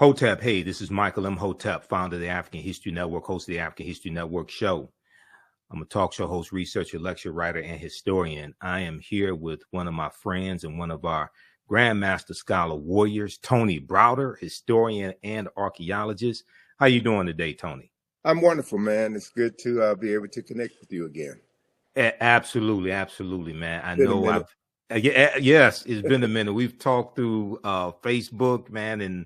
Hotep, hey, this is Michael Imhotep, founder of the African History Network, host of the African History Network show. I'm a talk show host, researcher, lecturer, writer, and historian. I am here with one of my friends and one of our Grandmaster Scholar warriors, Tony Browder, historian and archaeologist. How you doing today, Tony? I'm wonderful, man. It's good to be able to connect with you again. Absolutely, man. I know yes, it's been a minute. We've talked through Facebook, man, and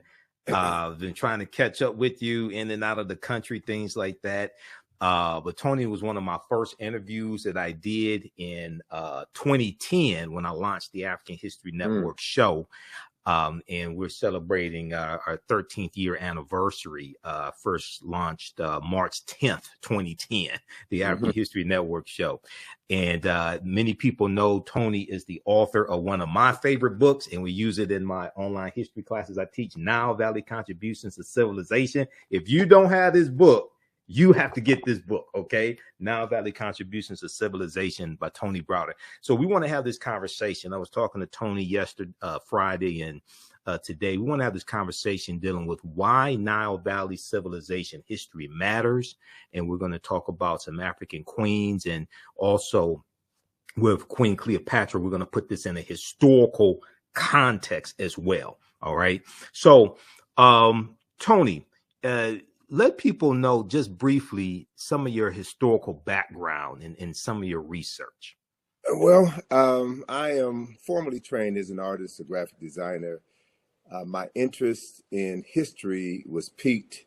been trying to catch up with you in and out of the country, things like that. But Tony was one of my first interviews that I did in 2010 when I launched the African History Network show. And we're celebrating our 13th year anniversary, first launched March 10th, 2010, the African History Network show. And many people know Tony is the author of one of my favorite books, and we use it in my online history classes. I teach Nile Valley Contributions to Civilization. If you don't have this book, you have to get this book, okay? Nile Valley Contributions to Civilization by Tony Browder. So we want to have this conversation. I was talking to Tony yesterday, Friday, and today. We want to have this conversation dealing with why Nile Valley civilization history matters. And we're going to talk about some African queens, and also with Queen Cleopatra, we're going to put this in a historical context as well. All right. So, Tony, let people know just briefly some of your historical background and some of your research. Well, I am formally trained as an artist, a graphic designer. My interest in history was piqued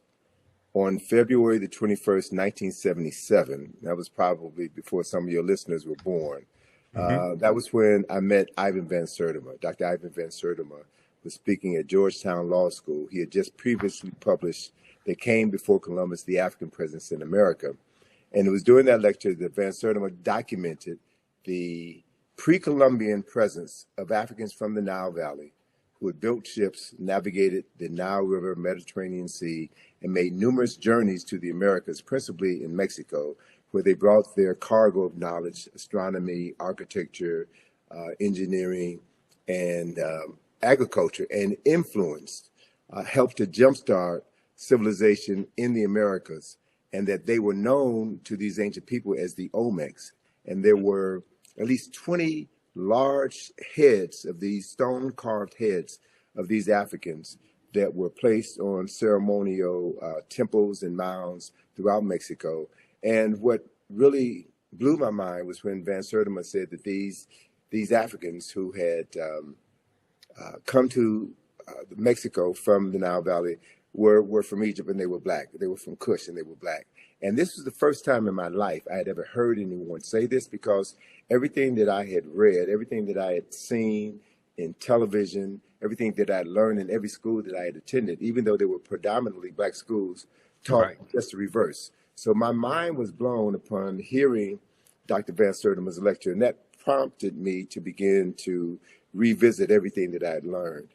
on February the 21st, 1977. That was probably before some of your listeners were born. That was when I met Ivan Van Sertima. Dr. Ivan Van Sertima was speaking at Georgetown Law School. He had just previously published They Came Before Columbus, the African Presence in America. And it was during that lecture that Van Sertima documented the pre-Columbian presence of Africans from the Nile Valley who had built ships, navigated the Nile River, Mediterranean Sea, and made numerous journeys to the Americas, principally in Mexico, where they brought their cargo of knowledge, astronomy, architecture, engineering, and agriculture, and influenced, helped to jumpstart civilization in the Americas, and that they were known to these ancient people as the Olmecs. And there were at least 20 large heads of these stone-carved heads of these Africans that were placed on ceremonial temples and mounds throughout Mexico. And what really blew my mind was when Van Sertima said that these Africans who had come to Mexico from the Nile Valley were from Egypt, and they were black. They were from Kush, and they were black. And this was the first time in my life I had ever heard anyone say this, because everything that I had read, everything that I had seen in television, everything that I had learned in every school that I had attended, even though they were predominantly black schools, taught just the reverse. So my mind was blown upon hearing Dr. Van Sertima's lecture, and that prompted me to begin to revisit everything that I had learned.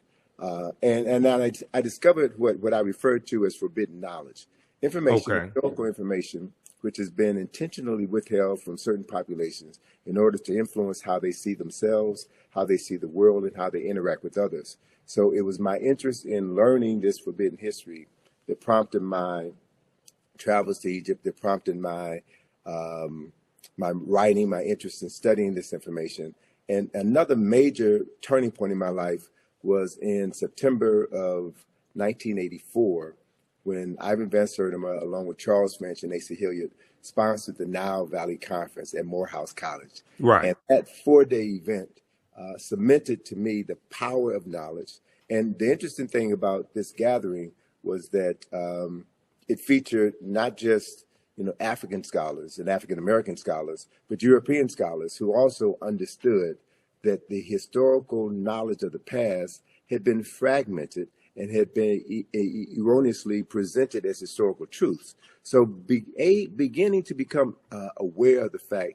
And then I discovered what I referred to as forbidden knowledge. Information, historical information, which has been intentionally withheld from certain populations in order to influence how they see themselves, how they see the world, and how they interact with others. So it was my interest in learning this forbidden history that prompted my travels to Egypt, that prompted my my writing, my interest in studying this information. And another major turning point in my life was in September of 1984, when Ivan Van Sertima, along with Charles French and Asa Hilliard, sponsored the Nile Valley Conference at Morehouse College. And that 4-day event cemented to me the power of knowledge. And the interesting thing about this gathering was that it featured not just African scholars and African American scholars, but European scholars who also understood that the historical knowledge of the past had been fragmented and had been erroneously presented as historical truths. So beginning to become aware of the fact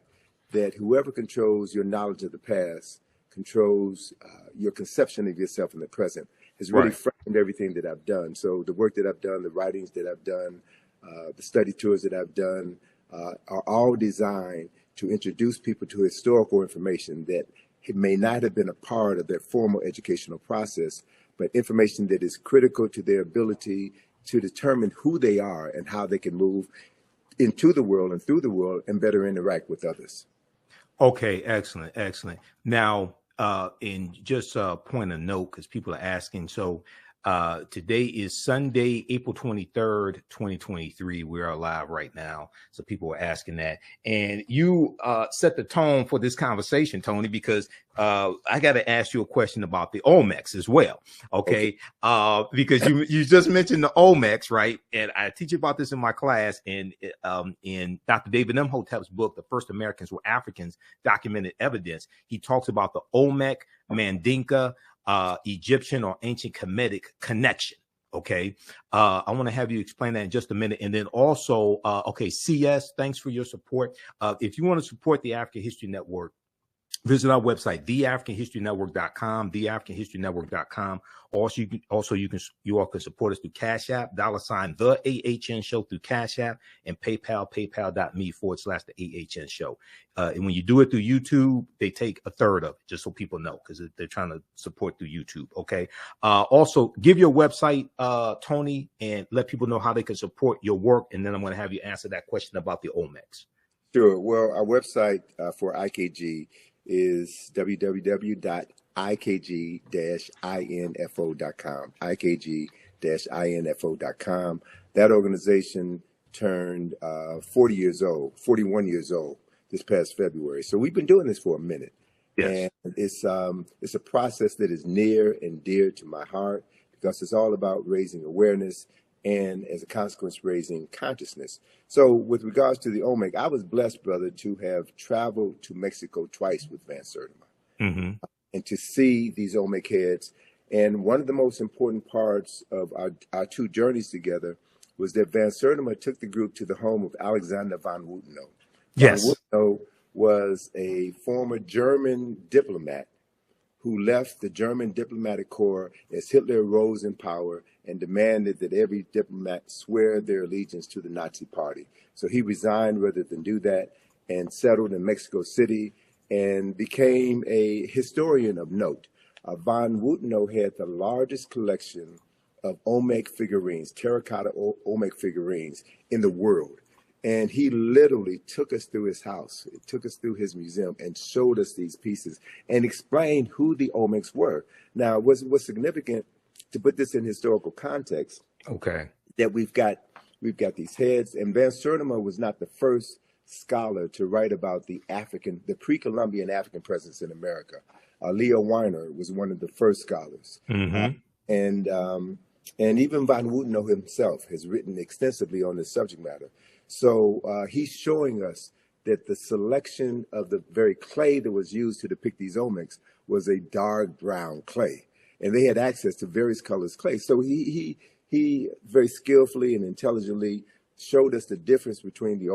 that whoever controls your knowledge of the past controls your conception of yourself in the present has really framed everything that I've done. So the work that I've done, the writings that I've done, the study tours that I've done are all designed to introduce people to historical information that it may not have been a part of their formal educational process, but information that is critical to their ability to determine who they are and how they can move into the world and through the world and better interact with others. Okay, excellent, excellent. Now, in just a point of note, because people are asking, so today is Sunday, April 23rd, 2023. We are live right now. So people are asking that. And you set the tone for this conversation, Tony, because I got to ask you a question about the Olmecs as well. Okay. Because you just mentioned the Olmecs, right? And I teach about this in my class. And in Dr. David Imhotep's book, The First Americans Were Africans, Documented Evidence, he talks about the Olmec, Mandinka, Egyptian or ancient Kemetic connection. Okay. I want to have you explain that in just a minute. And then also, okay, CS, thanks for your support. If you want to support the African History Network, visit our website, theafricanhistorynetwork.com, theafricanhistorynetwork.com. Also, you all can support us through Cash App, $ the AHN show through Cash App, and PayPal, paypal.me/the AHN show. And when you do it through YouTube, they take a third of it, just so people know, because they're trying to support through YouTube. Okay. Also, give your website, Tony, and let people know how they can support your work. And then I'm going to have you answer that question about the Olmecs. Sure. Well, our website for IKG is www.ikg-info.com, ikg-info.com. That organization turned 41 years old this past February. So we've been doing this for a minute. Yes. And it's a process that is near and dear to my heart because it's all about raising awareness and, as a consequence, raising consciousness. So with regards to the Olmec, I was blessed, brother, to have traveled to Mexico twice with Van Sertima and to see these Olmec heads. And one of the most important parts of our two journeys together was that Van Sertima took the group to the home of Alexander von Wutenow. Yes. Von Wutenow was a former German diplomat who left the German diplomatic corps as Hitler rose in power and demanded that every diplomat swear their allegiance to the Nazi party. So he resigned rather than do that and settled in Mexico City and became a historian of note. Von Wutenow had the largest collection of Olmec figurines, terracotta Olmec figurines in the world. And he literally took us through his house, took us through his museum and showed us these pieces and explained who the Olmecs were. Now, what's significant, to put this in historical context, that we've got these heads, and Van Sertima was not the first scholar to write about the pre-Columbian African presence in America. Leo Weiner was one of the first scholars. And even Von Wutenow himself has written extensively on this subject matter. So he's showing us that the selection of the very clay that was used to depict these Olmecs was a dark brown clay. And they had access to various colors clay. So he very skillfully and intelligently showed us the difference between the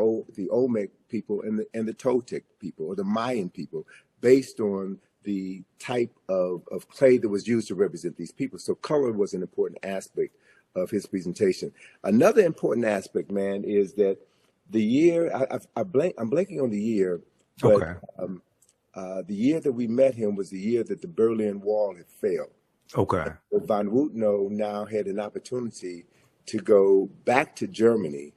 Olmec people and the Toltec people or the Mayan people based on the type of clay that was used to represent these people. So color was an important aspect of his presentation. Another important aspect, man, is that the year, I'm blanking on the year, but the year that we met him was the year that the Berlin Wall had failed. Von Wutenow now had an opportunity to go back to Germany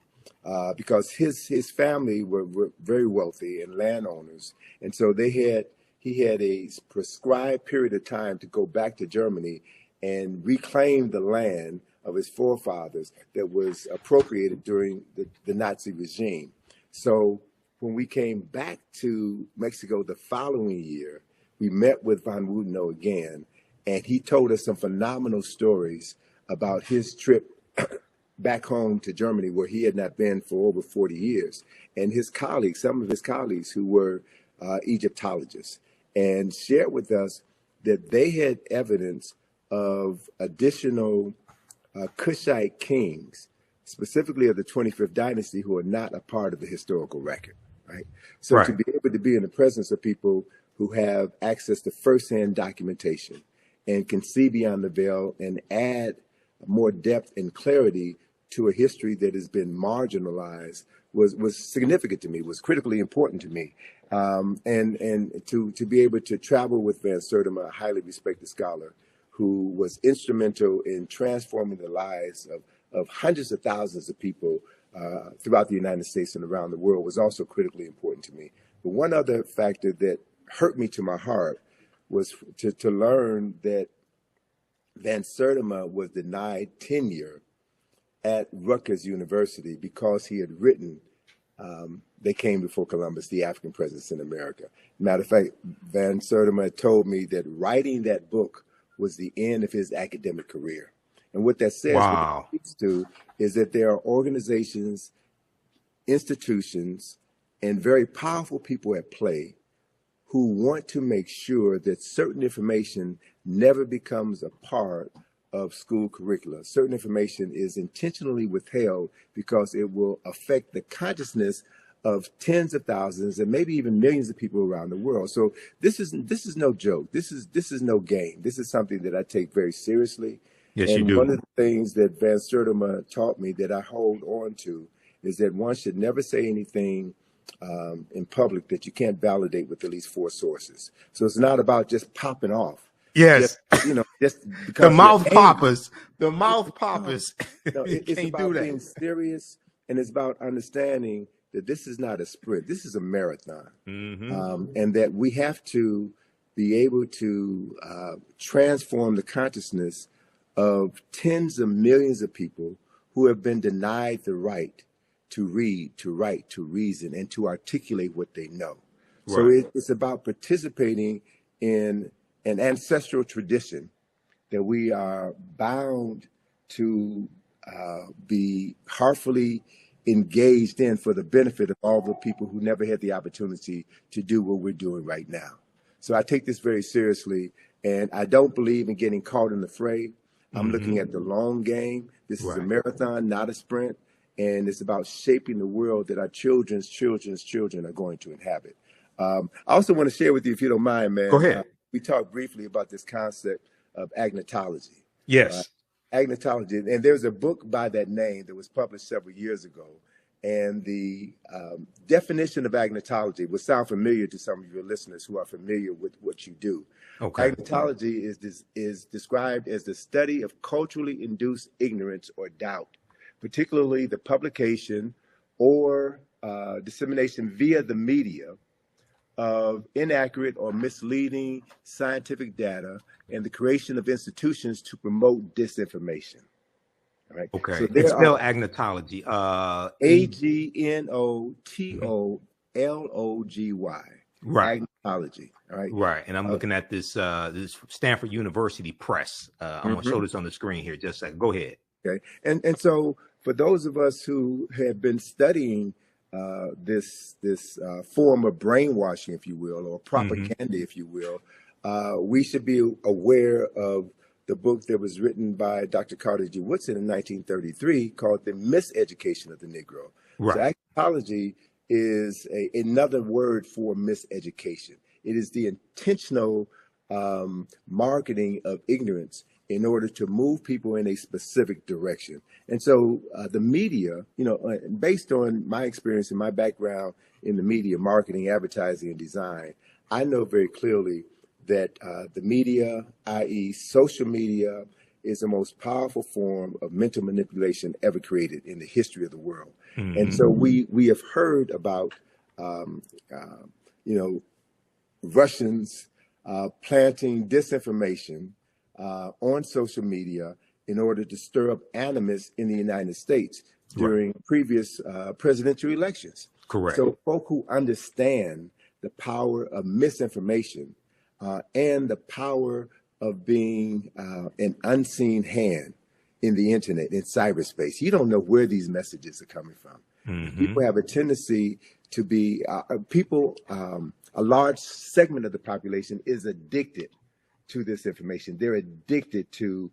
because his family were very wealthy and landowners. And so he had a prescribed period of time to go back to Germany and reclaim the land of his forefathers that was appropriated during the Nazi regime. So when we came back to Mexico the following year, we met with Von Wutenow again, and he told us some phenomenal stories about his trip back home to Germany, where he had not been for over 40 years. And his colleagues, some of his colleagues who were Egyptologists, and shared with us that they had evidence of additional Kushite kings, specifically of the 25th dynasty, who are not a part of the historical record, right? So to be able to be in the presence of people who have access to firsthand documentation and can see beyond the veil and add more depth and clarity to a history that has been marginalized was significant to me, was critically important to me. And to be able to travel with Van Sertima, a highly respected scholar, who was instrumental in transforming the lives of hundreds of thousands of people throughout the United States and around the world, was also critically important to me. But one other factor that hurt me to my heart was to learn that Van Sertima was denied tenure at Rutgers University because he had written They Came Before Columbus, the African Presence in America. Matter of fact, Van Sertima told me that writing that book was the end of his academic career. And what that says, Wow. what it speaks to, is that there are organizations, institutions, and very powerful people at play who want to make sure that certain information never becomes a part of school curricula. Certain information is intentionally withheld because it will affect the consciousness of tens of thousands and maybe even millions of people around the world. So this is no joke. This is no game. This is something that I take very seriously. Yes, and you do. One of the things that Van Sertima taught me that I hold on to is that one should never say anything in public that you can't validate with at least 4 sources. So it's not about just popping off. Yes. Just because The mouth poppers. The mouth poppers. No, it's about being serious, and it's about understanding that this is not a sprint. This is a marathon. And that we have to be able to transform the consciousness of tens of millions of people who have been denied the right to read, to write, to reason, and to articulate what they know. Right. So it's about participating in an ancestral tradition that we are bound to be heartfully engaged in for the benefit of all the people who never had the opportunity to do what we're doing right now. So I take this very seriously, and I don't believe in getting caught in the fray. I'm looking at the long game. This is a marathon, not a sprint. And it's about shaping the world that our children's children are going to inhabit. I also want to share with you, if you don't mind, man. Go ahead. We talked briefly about this concept of agnotology. Yes. Agnotology. And there's a book by that name that was published several years ago. And the definition of agnotology will sound familiar to some of your listeners who are familiar with what you do. Okay. Agnotology is described as the study of culturally induced ignorance or doubt, particularly the publication or dissemination via the media of inaccurate or misleading scientific data and the creation of institutions to promote disinformation. All right. Okay. So it's spelled agnotology. Agnotology. Right. Agnotology. All right. Right. And I'm looking at this Stanford University Press. I'm going to show this on the screen here. Just a second. Go ahead. Okay. And so for those of us who have been studying this form of brainwashing, if you will, or propaganda, if you will, we should be aware of the book that was written by Dr. Carter G. Woodson in 1933 called The Miseducation of the Negro. Right. So agnotology is another word for miseducation. It is the intentional marketing of ignorance in order to move people in a specific direction. And so the media, based on my experience and my background in the media, marketing, advertising, and design, I know very clearly that the media, i.e. social media, is the most powerful form of mental manipulation ever created in the history of the world. And so we have heard about, Russians planting disinformation on social media in order to stir up animus in the United States during previous presidential elections. Correct. So folk who understand the power of misinformation and the power of being an unseen hand in the internet, in cyberspace. You don't know where these messages are coming from. People have a tendency to be, a large segment of the population is addicted to this information. They're addicted to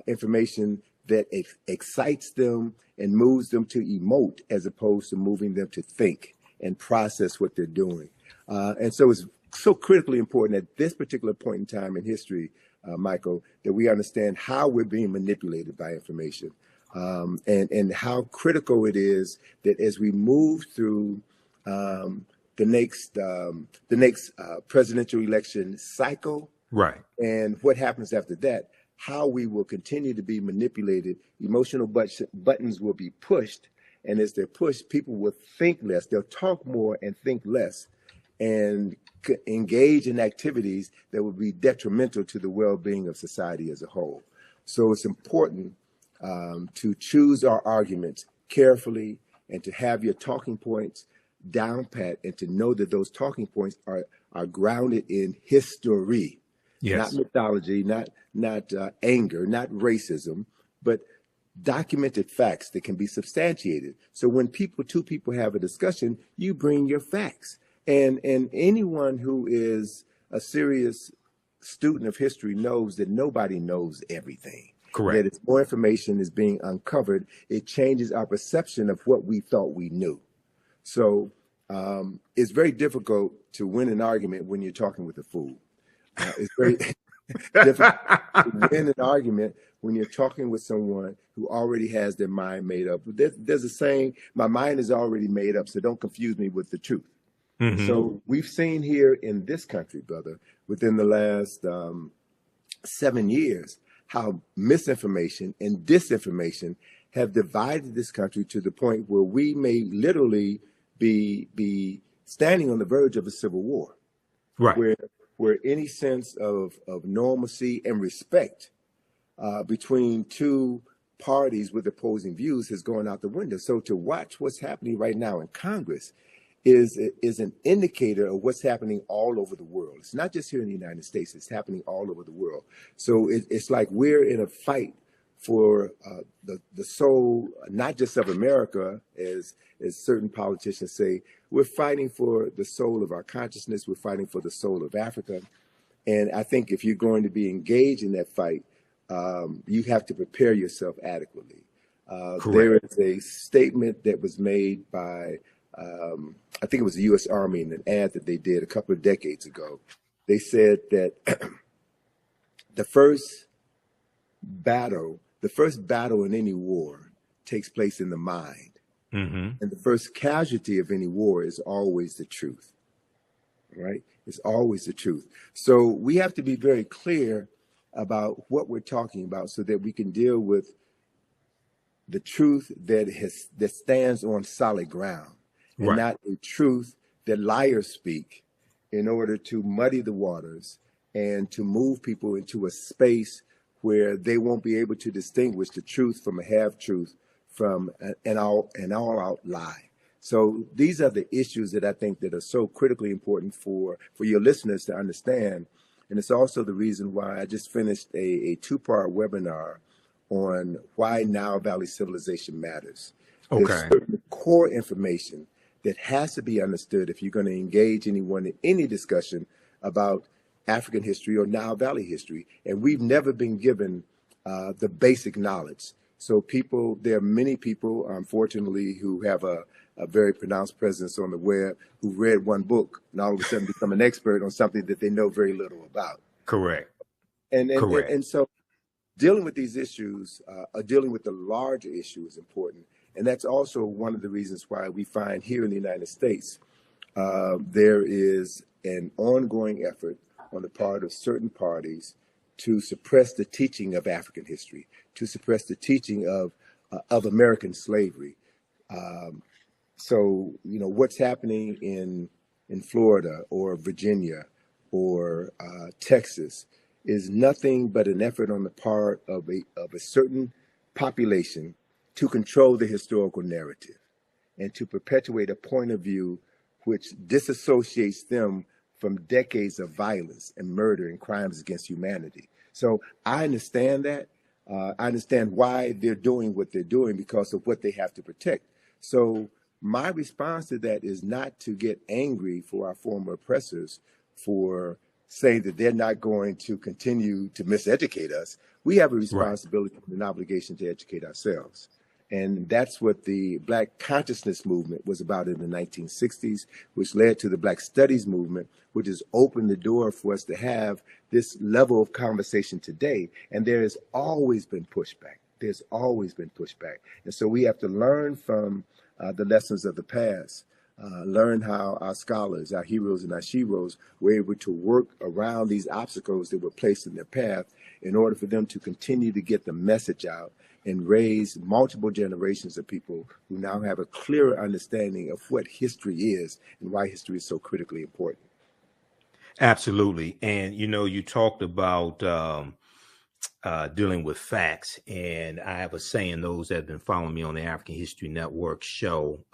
information that excites them and moves them to emote as opposed to moving them to think and process what they're doing. And so it's so critically important at this particular point in time in history, Michael, that we understand how we're being manipulated by information, and how critical it is that as we move through the next presidential election cycle, right, and what happens after that, how we will continue to be manipulated. Emotional buttons will be pushed. And as they're pushed, people will think less. They'll talk more and think less and engage in activities that will be detrimental to the well-being of society as a whole. So it's important to choose our arguments carefully and to have your talking points down pat and to know that those talking points are grounded in history, Yes. not mythology, not anger, not racism, but documented facts that can be substantiated. So when two people have a discussion, you bring your facts. And anyone who is a serious student of history knows that nobody knows everything. Correct. That as more information is being uncovered, it changes our perception of what we thought we knew. So it's very difficult to win an argument when you're talking with a fool. It's very difficult to win an argument when you're talking with someone who already has their mind made up. There's a saying, my mind is already made up, so don't confuse me with the truth. Mm-hmm. So we've seen here in this country, brother, within the last 7 years, how misinformation and disinformation have divided this country to the point where we may literally be standing on the verge of a civil war. Right. Where any sense of normalcy and respect between two parties with opposing views has gone out the window. So to watch what's happening right now in Congress is an indicator of what's happening all over the world. It's not just here in the United States, it's happening all over the world. So it's like we're in a fight for the soul, not just of America, as certain politicians say. We're fighting for the soul of our consciousness. We're fighting for the soul of Africa. And I think if you're going to be engaged in that fight, you have to prepare yourself adequately. There is a statement that was made by, I think it was the U.S. Army in an ad that they did a couple of decades ago. They said that the first battle in any war takes place in the mind. Mm-hmm. And the first casualty of any war is always the truth, right? It's always the truth. So we have to be very clear about what we're talking about so that we can deal with the truth that stands on solid ground, and right, not a truth that liars speak in order to muddy the waters and to move people into a space where they won't be able to distinguish the truth from a half-truth from an all-out lie. So these are the issues that I think that are so critically important for your listeners to understand. And it's also the reason why I just finished a two-part webinar on why Nile Valley civilization matters. Okay. There's certain core information that has to be understood if you're going to engage anyone in any discussion about African history or Nile Valley history. And we've never been given the basic knowledge. So there are many people, unfortunately, who have a very pronounced presence on the web, who read one book and all of a sudden become an expert on something that they know very little about. Correct. Correct. And so dealing with these issues, dealing with the larger issue is important. And that's also one of the reasons why we find here in the United States, there is an ongoing effort on the part of certain parties to suppress the teaching of African history, to suppress the teaching of American slavery. So, what's happening in Florida or Virginia or Texas is nothing but an effort on the part of a certain population to control the historical narrative and to perpetuate a point of view which disassociates them from decades of violence and murder and crimes against humanity. So I understand that. I understand why they're doing what they're doing because of what they have to protect. So my response to that is not to get angry for our former oppressors for saying that they're not going to continue to miseducate us. We have a responsibility and an obligation to educate ourselves. And that's what the Black consciousness movement was about in the 1960s, which led to the Black studies movement, which has opened the door for us to have this level of conversation today. And there has always been pushback. There's always been pushback. And so we have to learn from the lessons of the past, learn how our scholars, our heroes and our sheroes were able to work around these obstacles that were placed in their path in order for them to continue to get the message out and raise multiple generations of people who now have a clearer understanding of what history is and why history is so critically important. Absolutely. And, you talked about dealing with facts. And I have a saying, those that have been following me on the African History Network show,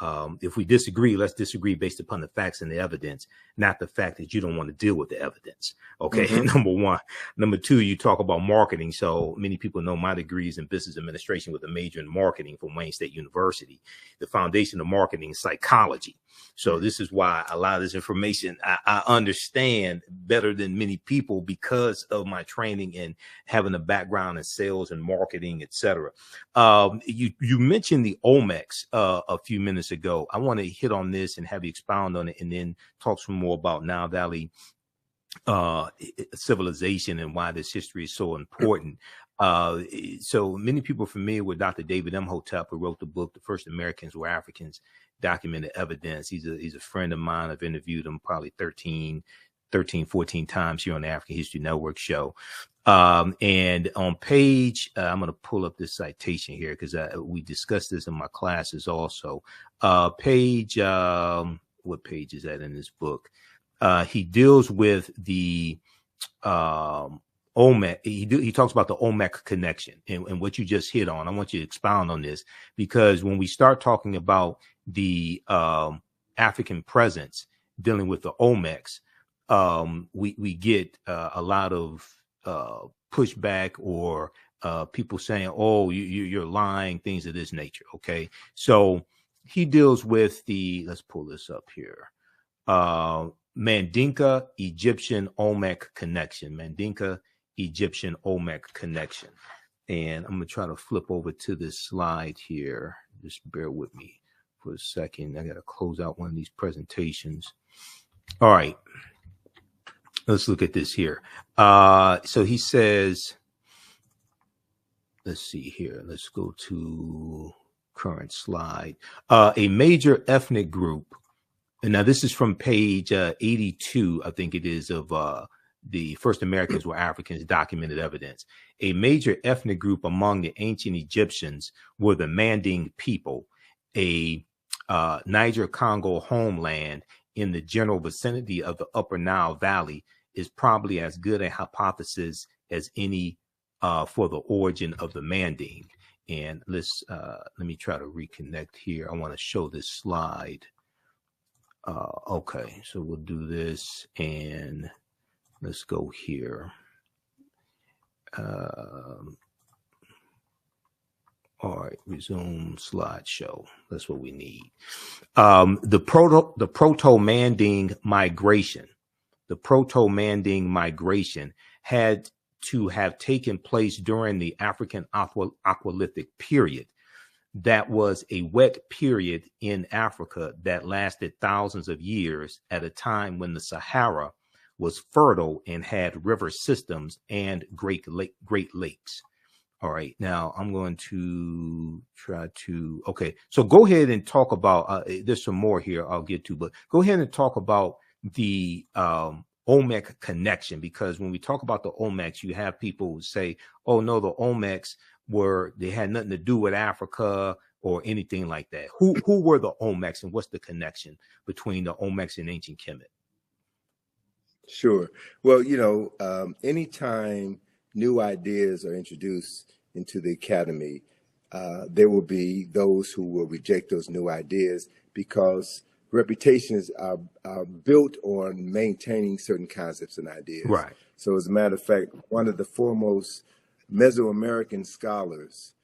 if we disagree, let's disagree based upon the facts and the evidence, not the fact that you don't want to deal with the evidence. Okay. Mm-hmm. Number one. Number two, you talk about marketing. So many people know my degree is in business administration with a major in marketing from Wayne State University. The foundation of marketing is psychology. So this is why a lot of this information I understand better than many people because of my training and having a background in sales and marketing, et cetera. You mentioned the Olmecs a few minutes ago. I want to hit on this and have you expound on it and then talk some more about Nile Valley civilization and why this history is so important. So many people are familiar with Dr. David Imhotep, who wrote the book, The First Americans Were Africans, Documented Evidence. He's a friend of mine. I've interviewed him probably 14 times here on the African History Network show. And on page, I'm going to pull up this citation here because we discussed this in my classes also. What page is that in this book? He deals with the Olmec. He talks about the Olmec connection and what you just hit on. I want you to expound on this because when we start talking about the African presence dealing with the Olmecs, we get a lot of pushback or people saying, "Oh, you're lying," things of this nature. Okay, so he deals with let's pull this up here. Mandinka Egyptian Olmec connection. Mandinka Egyptian Olmec connection. And I'm going to try to flip over to this slide here. Just bear with me for a second. I got to close out one of these presentations. All right. Let's look at this here. So he says, let's see here. Let's go to current slide. A major ethnic group. And now this is from page 82, I think it is, of the First Americans Were Africans, Documented Evidence. A major ethnic group among the ancient Egyptians were the Manding people, a Niger-Congo homeland in the general vicinity of the Upper Nile Valley is probably as good a hypothesis as any for the origin of the Manding. And let me try to reconnect here. I want to show this slide. Okay, so we'll do this and let's go here. All right, resume slideshow. That's what we need. The proto-Manding migration. The proto-Manding migration had to have taken place during the African Aqualithic period. That was a wet period in Africa that lasted thousands of years at a time when the Sahara was fertile and had river systems and great lakes. All right, now I'm going to try to, okay, so go ahead and talk about, there's some more here I'll get to, but go ahead and talk about the Olmec connection, because when we talk about the Olmecs, you have people who say, oh no, the Olmecs they had nothing to do with Africa or anything like that. Who were the Olmecs and what's the connection between the Olmecs and ancient Kemet? Sure. Well, anytime new ideas are introduced into the academy, there will be those who will reject those new ideas because reputations are built on maintaining certain concepts and ideas. Right. So as a matter of fact, one of the foremost Mesoamerican scholars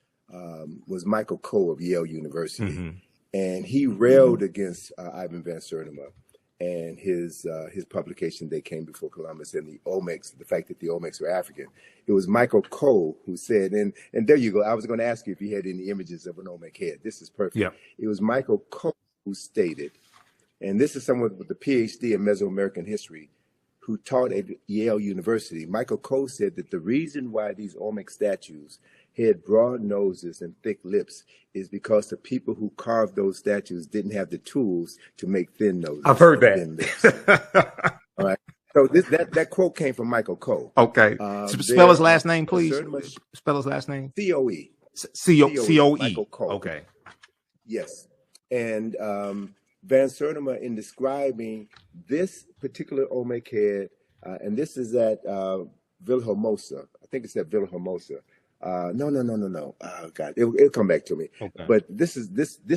was Michael Coe of Yale University. Mm-hmm. And he railed against Ivan Van Sertima and his publication, They Came Before Columbus, and the Olmecs, the fact that the Olmecs were African. It was Michael Coe who said, and there you go. I was going to ask you if you had any images of an Olmec head. This is perfect. Yeah. It was Michael Coe who stated, and this is someone with a PhD in Mesoamerican history who taught at Yale University. Michael Coe said that the reason why these Olmec statues had broad noses and thick lips is because the people who carved those statues didn't have the tools to make thin noses. I've heard that. All right. So that quote came from Michael Coe. Okay. Spell his last name, please. Spell his last name. C-O-E. C-O-E. Michael Coe. Okay. Yes. And Van Sertima, in describing this particular Olmec head, and this is at Villahermosa. I think it's at Villahermosa. No. Oh, God, it'll come back to me. Okay. But this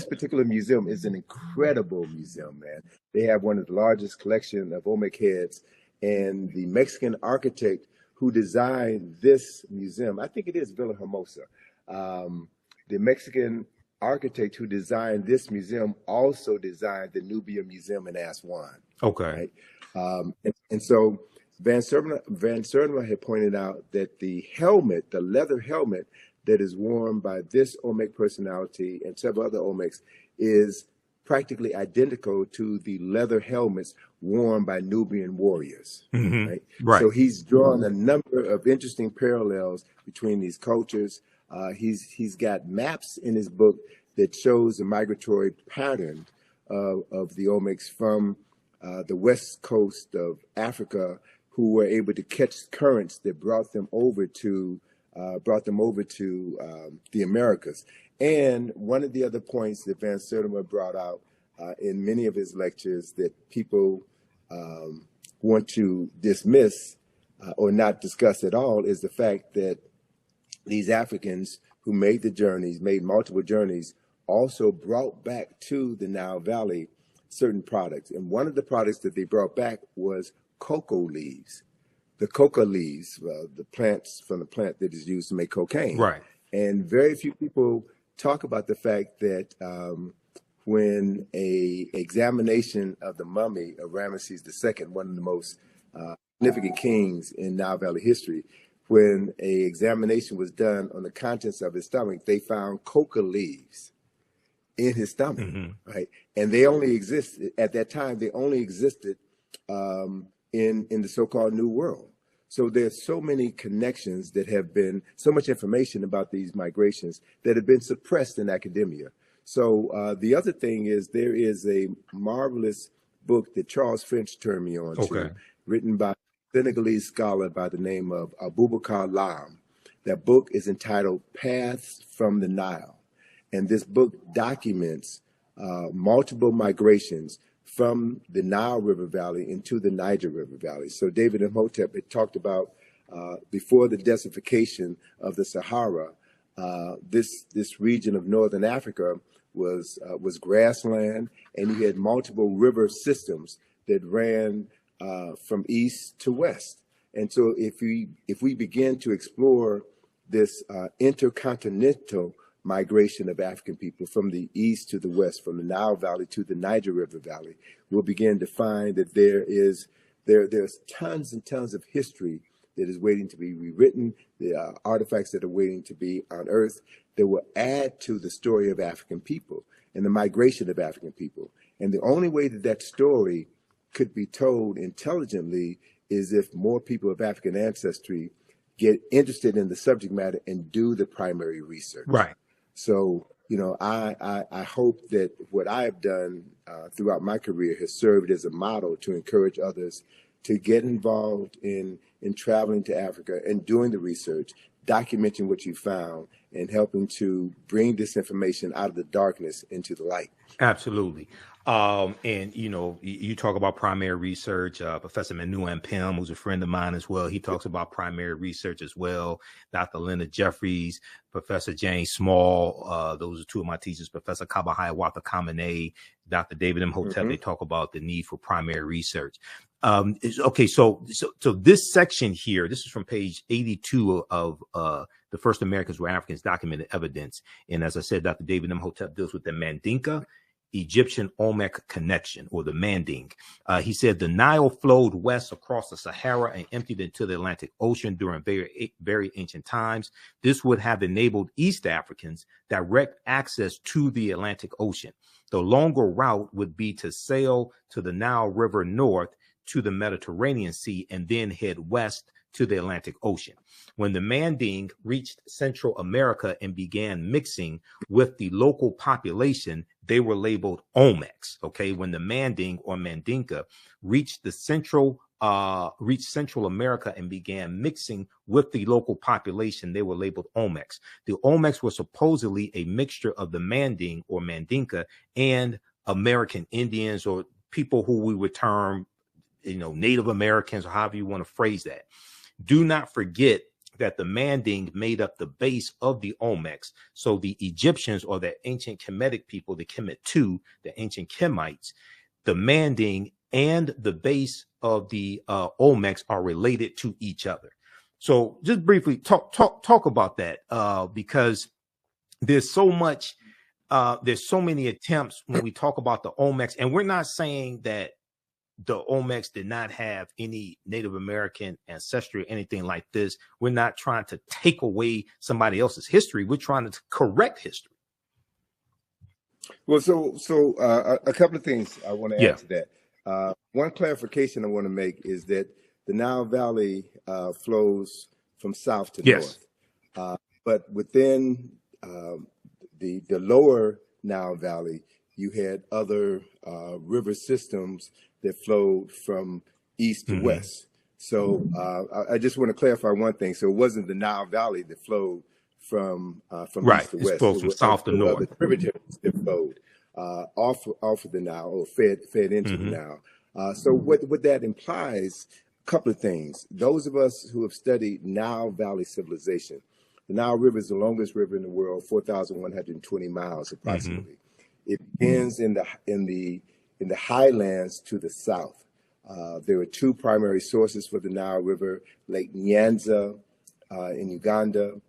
particular museum is an incredible museum, man. They have one of the largest collection of Olmec heads, and the Mexican architect who designed this museum, I think it is Villahermosa. The Mexican architect who designed this museum also designed the Nubia Museum in Aswan. Okay. Right? And so Van Sertima had pointed out that the helmet, the leather helmet that is worn by this Olmec personality and several other Olmecs is practically identical to the leather helmets worn by Nubian warriors. Mm-hmm. Right? So he's drawn a number of interesting parallels between these cultures. He's got maps in his book that shows the migratory pattern of the Olmecs from the west coast of Africa, who were able to catch currents that brought them over to the Americas. And one of the other points that Van Sertima brought out in many of his lectures that people want to dismiss or not discuss at all is the fact that these Africans who made multiple journeys, also brought back to the Nile Valley certain products. And one of the products that they brought back was cocoa leaves. The coca leaves, the plants from the plant that is used to make cocaine. Right. And very few people talk about the fact that when a examination of the mummy of Ramesses II, one of the most significant kings in Nile Valley history, when a examination was done on the contents of his stomach, they found coca leaves in his stomach, right? And they only existed at that time. They only existed in the so-called New World. So there's so many connections that have been, so much information about these migrations that have been suppressed in academia. So the other thing is there is a marvelous book that Charles Finch turned me on to, written by a Senegalese scholar by the name of Abubakar Lam. That book is entitled Paths from the Nile. And this book documents multiple migrations from the Nile River Valley into the Niger River Valley. So David Imhotep had talked about before the desertification of the Sahara, this region of northern Africa was grassland, and you had multiple river systems that ran from east to west. And so if we begin to explore this intercontinental migration of African people from the east to the west, from the Nile Valley to the Niger River Valley, we'll begin to find that there's tons and tons of history that is waiting to be rewritten, the artifacts that are waiting to be unearthed that will add to the story of African people and the migration of African people. And the only way that that story could be told intelligently is if more people of African ancestry get interested in the subject matter and do the primary research. Right. So, you know, I hope that what I have done throughout my career has served as a model to encourage others to get involved in traveling to Africa and doing the research, documenting what you found, and helping to bring this information out of the darkness into the light. Absolutely. And, you know, you talk about primary research. Professor Manu Pim, who's a friend of mine as well, he talks about primary research as well. Dr. Leonard Jeffries, Professor James Small, those are two of my teachers, Professor Kabahaya Wata Kamene, Dr. David Imhotep, they talk about the need for primary research. Okay, so this section here, this is from page 82 of The First Americans Were Africans, Documented Evidence. And as I said, Dr. David Imhotep deals with the Mandinka Egyptian Olmec connection, or the Manding. He said the Nile flowed west across the Sahara and emptied into the Atlantic Ocean during very ancient times. This would have enabled East Africans direct access to the Atlantic Ocean. The longer route would be to sail to the Nile River north to the Mediterranean Sea and then head west to the Atlantic Ocean. When the Manding reached Central America and began mixing with the local population, they were labeled Olmecs. Okay, when the Manding or Mandinka reached the Central reached Central America and began mixing with the local population, they were labeled Olmecs. The Olmecs were supposedly a mixture of the Manding or Mandinka and American Indians, or people who we would term, Native Americans, or however you want to phrase that. Do not forget that the Manding made up the base of the Olmecs. So the Egyptians, or the ancient Kemetic people, the Kemet II, the ancient Kemites, the Manding and the base of the Olmecs are related to each other. So just briefly talk about that, because there's so much, there's so many attempts when we talk about the Olmecs, and we're not saying that the Olmecs did not have any Native American ancestry or anything like this. We're not trying to take away somebody else's history. We're trying to correct history. Well, so a couple of things I want to add to that. One clarification I want to make is that the Nile Valley flows from south to north, but within the lower Nile Valley, you had other river systems that flowed from east to west. So I just want to clarify one thing. So it wasn't the Nile Valley that flowed from east to west. It flows from south to north. The tributaries that flowed off of the Nile, or fed into the Nile. So what that implies, a couple of things. Those of us who have studied Nile Valley civilization, the Nile River is the longest river in the world, 4,120 miles approximately. It begins in the highlands to the south. There are two primary sources for the Nile River: Lake Nyanza in Uganda,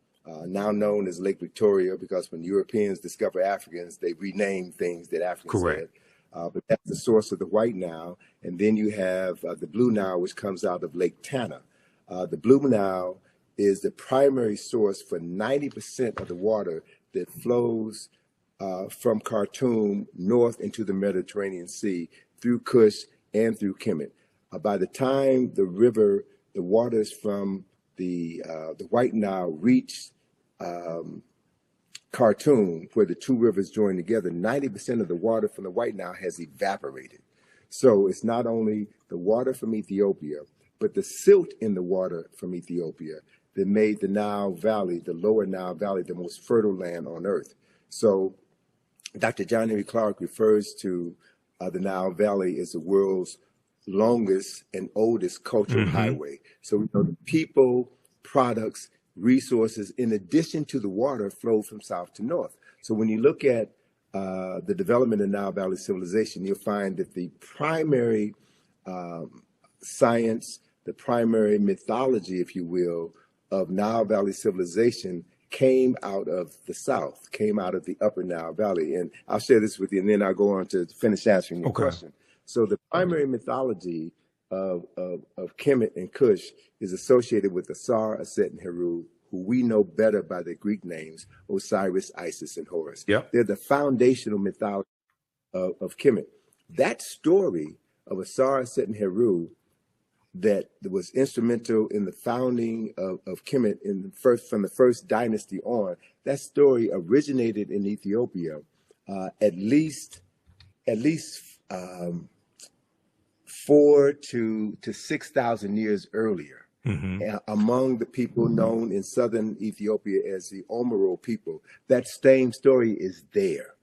now known as Lake Victoria, because when Europeans discover Africans, they rename things that Africans had. But that's the source of the White Nile. And then you have the Blue Nile, which comes out of Lake Tana. The Blue Nile is the primary source for 90% of the water that flows from Khartoum north into the Mediterranean Sea through Kush and through Kemet. By the time the waters from the White Nile reach Khartoum, where the two rivers join together, 90% of the water from the White Nile has evaporated. So it's not only the water from Ethiopia, but the silt in the water from Ethiopia that made the Nile Valley, the lower Nile Valley, the most fertile land on earth. So Dr. John Henry Clark refers to the Nile Valley as the world's longest and oldest cultural highway. So we know the people, products, resources, in addition to the water, flow from south to north. So when you look at the development of Nile Valley civilization, you'll find that the primary science, the primary mythology, if you will, of Nile Valley civilization came out of the south, came out of the upper Nile Valley. And I'll share this with you, and then I'll go on to finish answering your question. So the primary mythology of Kemet and Kush is associated with Asar, Aset, and Heru, who we know better by their Greek names, Osiris, Isis, and Horus. They're the foundational mythology of Kemet. That story of Asar, Aset, and Heru that was instrumental in the founding of Kemet from the first dynasty on, that story originated in Ethiopia at least 4,000 to 6,000 years earlier, among the people known in southern Ethiopia as the Omoro people. That same story is there.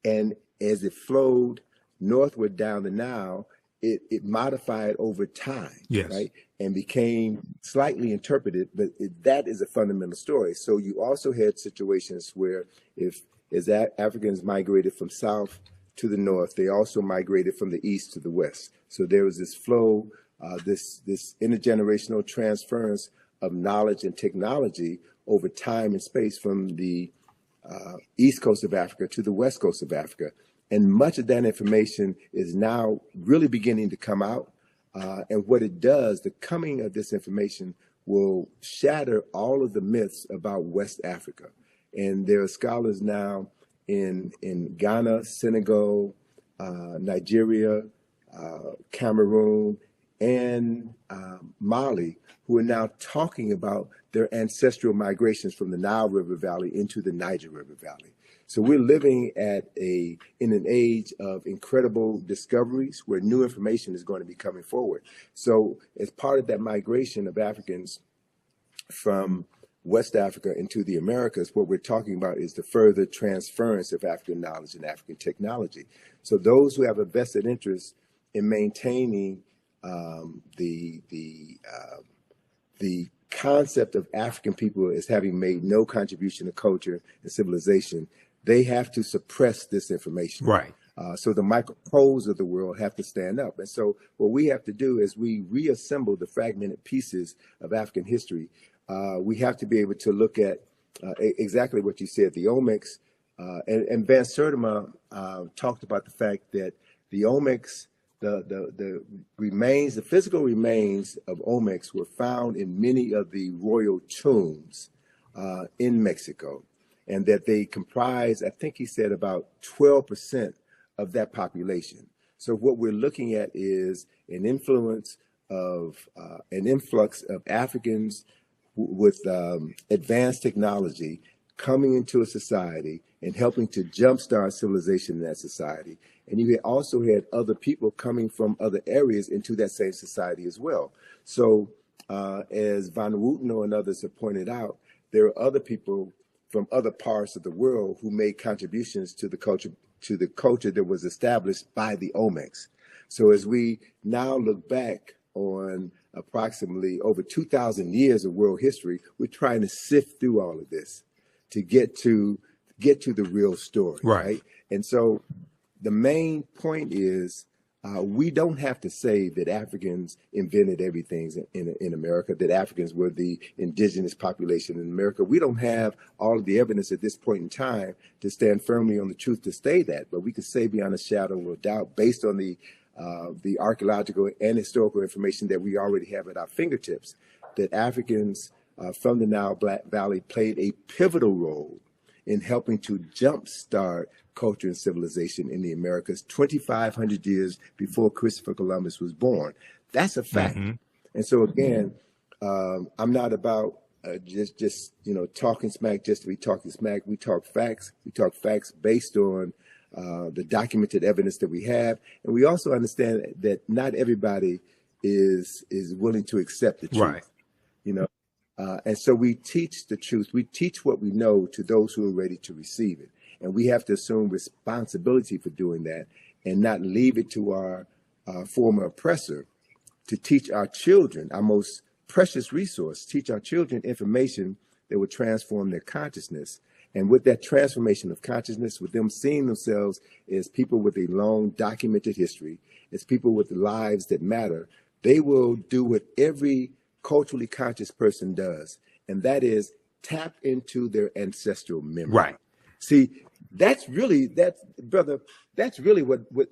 And as it flowed northward down the Nile, it modified over time, right? And became slightly interpreted, but that is a fundamental story. So you also had situations where as Africans migrated from south to the north, they also migrated from the east to the west. So there was this flow, this intergenerational transference of knowledge and technology over time and space from the east coast of Africa to the west coast of Africa. And much of that information is now really beginning to come out. And what it does, the coming of this information will shatter all of the myths about West Africa. And there are scholars now in Ghana, Senegal, Nigeria, Cameroon, and Mali, who are now talking about their ancestral migrations from the Nile River Valley into the Niger River Valley. So we're living in an age of incredible discoveries where new information is going to be coming forward. So as part of that migration of Africans from West Africa into the Americas, what we're talking about is the further transference of African knowledge and African technology. So those who have a vested interest in maintaining the concept of African people as having made no contribution to culture and civilization, they have to suppress this information. Right. So the Michael Coles of the world have to stand up. And so what we have to do is we reassemble the fragmented pieces of African history. We have to be able to look at exactly what you said, the Olmecs. And Van Sertima talked about the fact that the Olmecs, the remains, the physical remains of Olmecs were found in many of the royal tombs in Mexico, and that they comprise, I think he said, about 12% of that population. So what we're looking at is an influx of Africans with advanced technology coming into a society and helping to jumpstart civilization in that society. And you also had other people coming from other areas into that same society as well. So as Van Wooteno and others have pointed out, there are other people from other parts of the world who made contributions to the culture that was established by the Olmecs. So as we now look back on approximately over 2,000 years of world history, we're trying to sift through all of this to get to the real story, right? And so the main point is we don't have to say that Africans invented everything in America, that Africans were the indigenous population in America. We don't have all of the evidence at this point in time to stand firmly on the truth to say that, but we can say beyond a shadow of a doubt, based on the archaeological and historical information that we already have at our fingertips, that Africans from the Nile Valley played a pivotal role in helping to jumpstart culture and civilization in the Americas 2,500 years before Christopher Columbus was born. That's a fact. Mm-hmm. And so again, I'm not about just talking smack just to be talking smack. We talk facts. We talk facts based on the documented evidence that we have, and we also understand that not everybody is willing to accept the truth. Right. And so we teach the truth. We teach what we know to those who are ready to receive it. And we have to assume responsibility for doing that and not leave it to our former oppressor to teach our children, our most precious resource, teach our children information that will transform their consciousness. And with that transformation of consciousness, with them seeing themselves as people with a long documented history, as people with lives that matter, they will do what every culturally conscious person does, and that is tap into their ancestral memory. Right. See, that's really what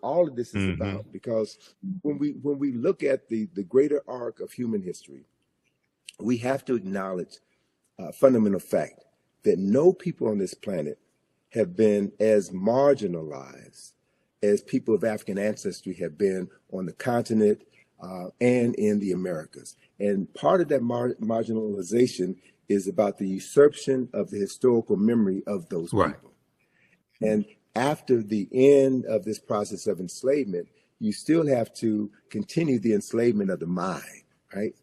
all of this is about, because when we look at the greater arc of human history, we have to acknowledge a fundamental fact that no people on this planet have been as marginalized as people of African ancestry have been on the continent and in the Americas. And part of that marginalization is about the usurpation of the historical memory of those people. And after the end of this process of enslavement, you still have to continue the enslavement of the mind, right?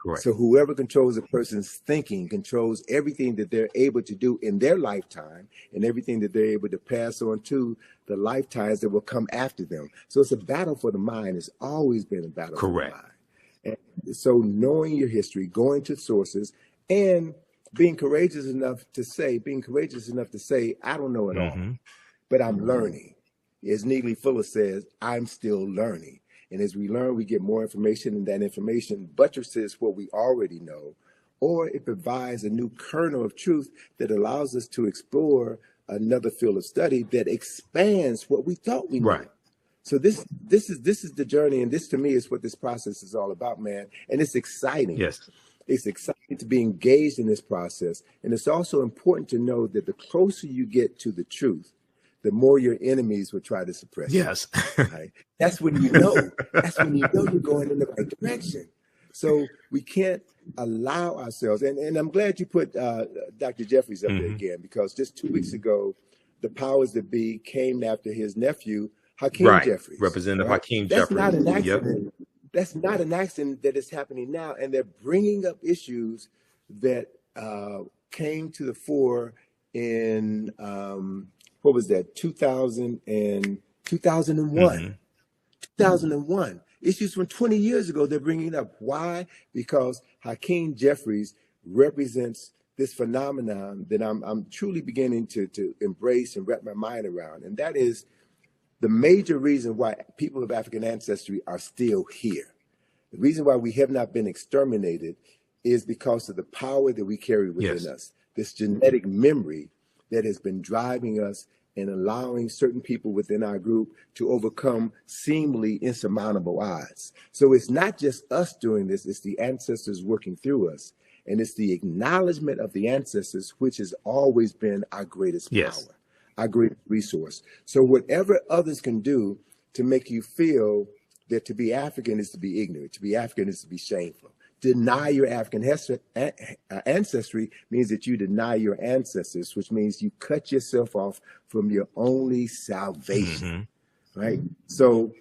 Correct. So whoever controls a person's thinking controls everything that they're able to do in their lifetime and everything that they're able to pass on to the lifetimes that will come after them. So it's a battle for the mind. It's always been a battle for the mind. And so knowing your history, going to sources, and being courageous enough to say, I don't know it all, but I'm learning. As Neely Fuller says, I'm still learning. And as we learn, we get more information, and that information buttresses what we already know, or it provides a new kernel of truth that allows us to explore another field of study that expands what we thought we knew. Right. So this is the journey, and this to me is what this process is all about, man. And it's exciting. Yes. It's exciting to be engaged in this process. And it's also important to know that the closer you get to the truth, the more your enemies will try to suppress you. Yes. Right? That's when you know. That's when you know you're going in the right direction. So we can't allow ourselves, and I'm glad you put Dr. Jeffries up there again, because just 2 weeks ago, the powers that be came after his nephew, Hakeem Jeffries. Representative Hakeem That's Jeffries. not an accident. Yep. That's not an accident that is happening now. And they're bringing up issues that came to the fore in, what was that, 2001. 2001. Issues from 20 years ago, they're bringing up. Why? Because Hakeem Jeffries represents this phenomenon that I'm truly beginning to embrace and wrap my mind around. And that is the major reason why people of African ancestry are still here. The reason why we have not been exterminated is because of the power that we carry within us, this genetic memory that has been driving us and allowing certain people within our group to overcome seemingly insurmountable odds. So it's not just us doing this, it's the ancestors working through us. And it's the acknowledgement of the ancestors, which has always been our greatest power, our greatest resource. So whatever others can do to make you feel that to be African is to be ignorant, to be African is to be shameful. Deny your African ancestry means that you deny your ancestors, which means you cut yourself off from your only salvation, right? So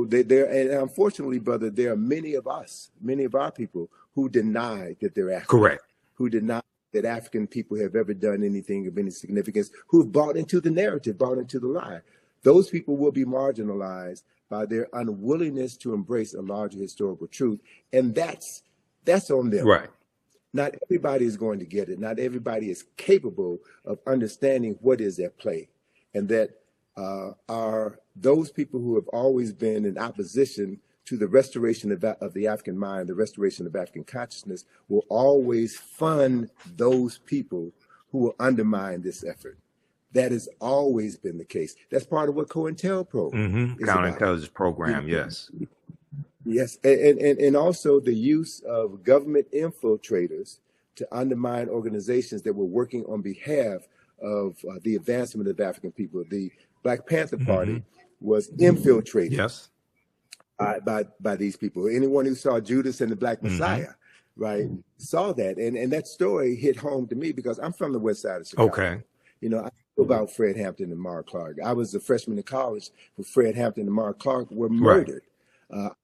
there, and unfortunately, brother, there are many of us, many of our people who deny that they're African. Correct. Who deny that African people have ever done anything of any significance, who've bought into the narrative, bought into the lie. Those people will be marginalized by their unwillingness to embrace a larger historical truth. And that's on them. Right. Not everybody is going to get it. Not everybody is capable of understanding what is at play. And that are those people who have always been in opposition to the restoration of the African mind, the restoration of African consciousness, will always fund those people who will undermine this effort. That has always been the case. That's part of what COINTELPRO is counterintelligence program, yes. Yes, and also the use of government infiltrators to undermine organizations that were working on behalf of the advancement of African people. The Black Panther Party was infiltrated by these people. Anyone who saw Judas and the Black Messiah, right, saw that. And that story hit home to me because I'm from the west side of Chicago. Okay. You know, I know about Fred Hampton and Mark Clark. I was a freshman in college when Fred Hampton and Mark Clark were murdered.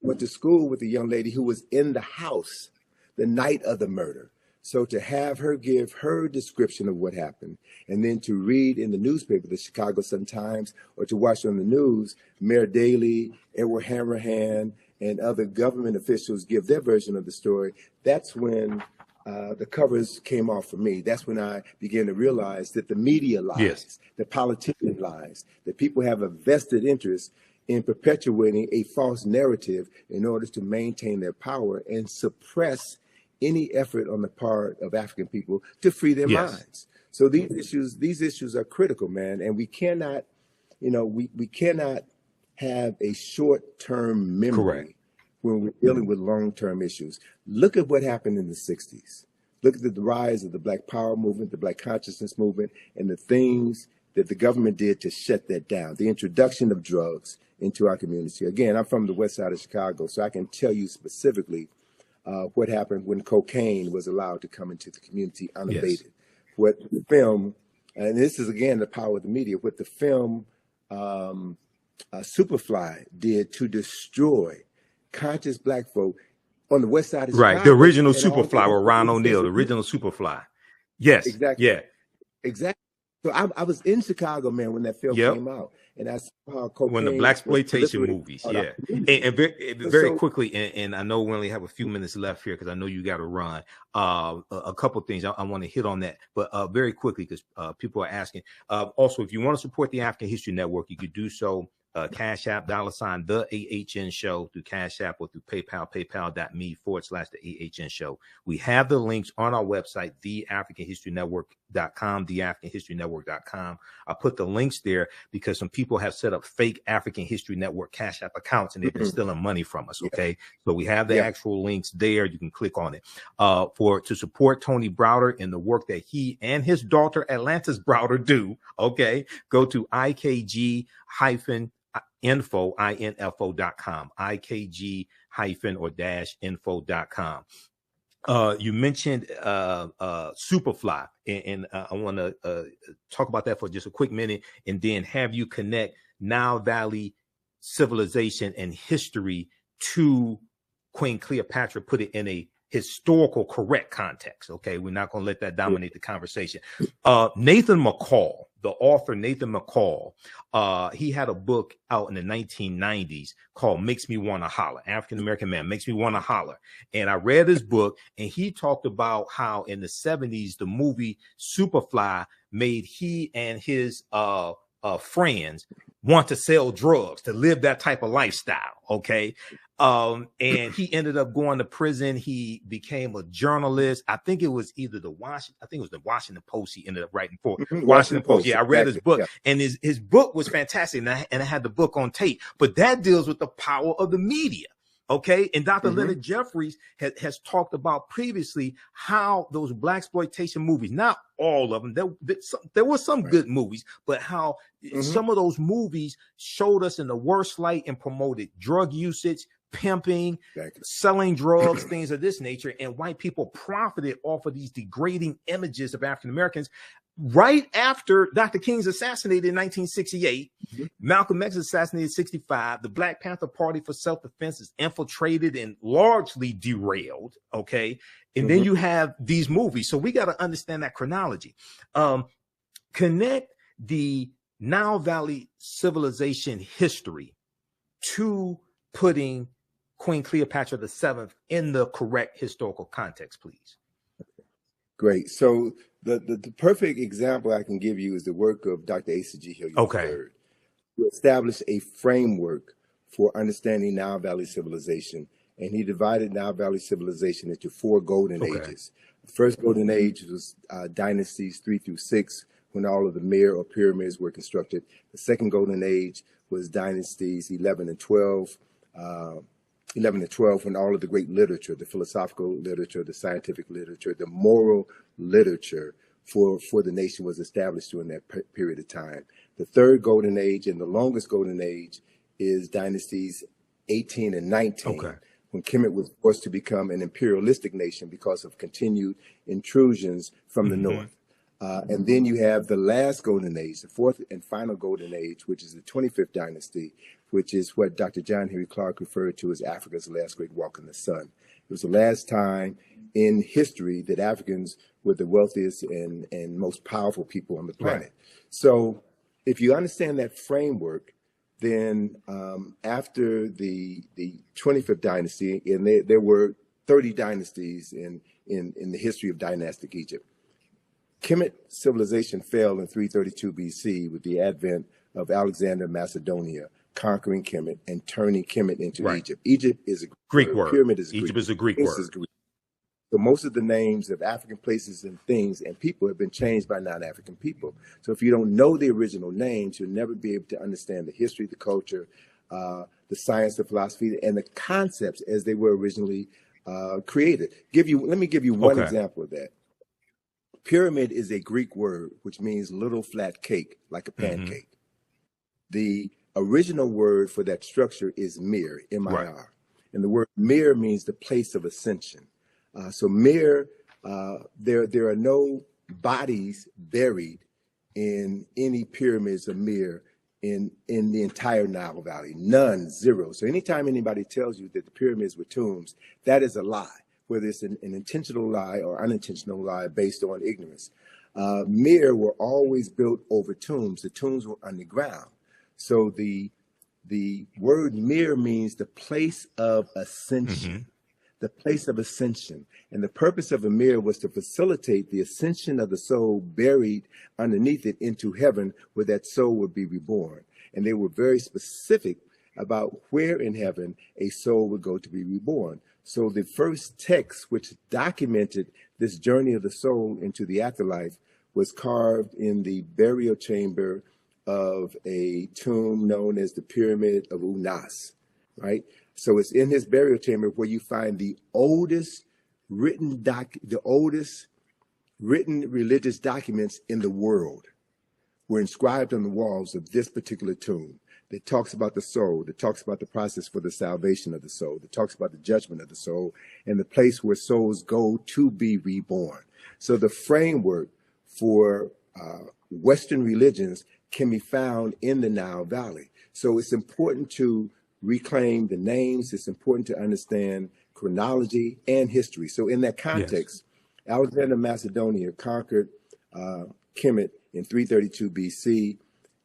Went to school with a young lady who was in the house the night of the murder. So to have her give her description of what happened, and then to read in the newspaper, the Chicago Sun-Times, or to watch on the news, Mayor Daley, Edward Hammerhand, and other government officials give their version of the story, that's when the covers came off for me. That's when I began to realize that the media lies, the politician lies, that people have a vested interest in perpetuating a false narrative in order to maintain their power and suppress any effort on the part of African people to free their minds. So these issues are critical, man. And we cannot, you know, we cannot have a short-term memory when we're dealing with long-term issues. Look at what happened in the 60s. Look at the rise of the Black Power movement, the Black Consciousness movement, and the things that the government did to shut that down. The introduction of drugs into our community. Again, I'm from the west side of Chicago, so I can tell you specifically what happened when cocaine was allowed to come into the community unabated. What the film, and this is again the power of the media, what the film Superfly did to destroy conscious Black folk on the west side of Chicago. The original Superfly with Ron O'Neal, the original Superfly. Yes. Exactly. Yeah. Exactly. So I was in Chicago, man, when that film came out. And I saw how cocaine, when the blaxploitation movies, and very quickly, and I know we only have a few minutes left here because I know you got to run. A couple of things I want to hit on that, but very quickly because people are asking. Also, if you want to support the African History Network, you could do so. Cash App, $ the AHN Show through Cash App or through PayPal, paypal.me/the AHN Show. We have the links on our website, theafricanhistorynetwork.com, theafricanhistorynetwork.com. I put the links there because some people have set up fake African History Network Cash App accounts and they've been stealing money from us. Okay. So we have the actual links there. You can click on it. To support Tony Browder and the work that he and his daughter Atlantis Browder do. Okay. Go to IKG-info.com, IKG-info.com. You mentioned Superfly, and I want to talk about that for just a quick minute, and then have you connect Nile Valley civilization and history to Queen Cleopatra, put it in a historical correct context. Okay, we're not going to let that dominate the conversation. Nathan McCall, the author Nathan McCall, he had a book out in the 1990s called Makes Me Want to Holler. African American Man Makes Me Want to Holler. And I read his book, and he talked about how in the 70s the movie Superfly made he and his friends want to sell drugs, to live that type of lifestyle. Okay. And he ended up going to prison. He became a journalist. I think it was either the Washington Post he ended up writing for. Washington Post. Yeah, I read his book, and his book was fantastic. And I had the book on tape, but that deals with the power of the media. Okay. And Dr. Leonard Jeffries has talked about previously how those blaxploitation movies, not all of them, there were some good movies, but how some of those movies showed us in the worst light and promoted drug usage, pimping, selling drugs, things of this nature. And white people profited off of these degrading images of African Americans. Right after Dr. King's assassinated in 1968, Malcolm X assassinated in 65, the Black Panther Party for Self-Defense is infiltrated and largely derailed, okay? And then you have these movies. So we got to understand that chronology. Connect the Nile Valley civilization history to putting Queen Cleopatra VII in the correct historical context, please. Great. So the perfect example I can give you is the work of Dr. Asa G. Hilliard III, who established a framework for understanding Nile Valley civilization. And he divided Nile Valley civilization into 4 golden ages. The first golden age was dynasties 3 through 6, when all of the Mir or pyramids were constructed. The second golden age was dynasties 11 and 12, when all of the great literature, the philosophical literature, the scientific literature, the moral literature for the nation was established during that period of time. The third golden age and the longest golden age is dynasties 18 and 19, when Kemet was forced to become an imperialistic nation because of continued intrusions from the north. And then you have the last golden age, the fourth and final golden age, which is the 25th dynasty, which is what Dr. John Henry Clark referred to as Africa's last great walk in the sun. It was the last time in history that Africans were the wealthiest and most powerful people on the planet. So if you understand that framework, then after the 25th dynasty, and there were 30 dynasties in the history of dynastic Egypt, Kemet civilization fell in 332 BC with the advent of Alexander of Macedonia conquering Kemet and turning Kemet into Egypt. Egypt is a Greek word. Pyramid is Egypt Greek. is a Greek word. So most of the names of African places and things and people have been changed by non-African people. So if you don't know the original names, you'll never be able to understand the history, the culture, the science, the philosophy, and the concepts as they were originally created. Let me give you one example of that. Pyramid is a Greek word, which means little flat cake, like a pancake. The original word for that structure is mir, M-I-R. And the word mir means the place of ascension. So mir, there are no bodies buried in any pyramids of mir in the entire Nile Valley. None, zero. So anytime anybody tells you that the pyramids were tombs, that is a lie, whether it's an intentional lie or unintentional lie based on ignorance. Mir were always built over tombs. The tombs were underground. So the word mir means the place of ascension. The place of ascension. And the purpose of a mir was to facilitate the ascension of the soul buried underneath it into heaven, where that soul would be reborn. And they were very specific about where in heaven a soul would go to be reborn. So the first text which documented this journey of the soul into the afterlife was carved in the burial chamber of a tomb known as the Pyramid of Unas, right? So it's in his burial chamber where you find the oldest written religious documents in the world. were inscribed on the walls of this particular tomb that talks about the soul, that talks about the process for the salvation of the soul, that talks about the judgment of the soul, and the place where souls go to be reborn. So the framework for Western religions can be found in the Nile Valley. So it's important to reclaim the names. It's important to understand chronology and history. So in that context, yes, Alexander Macedonia conquered Kemet in 332 BC,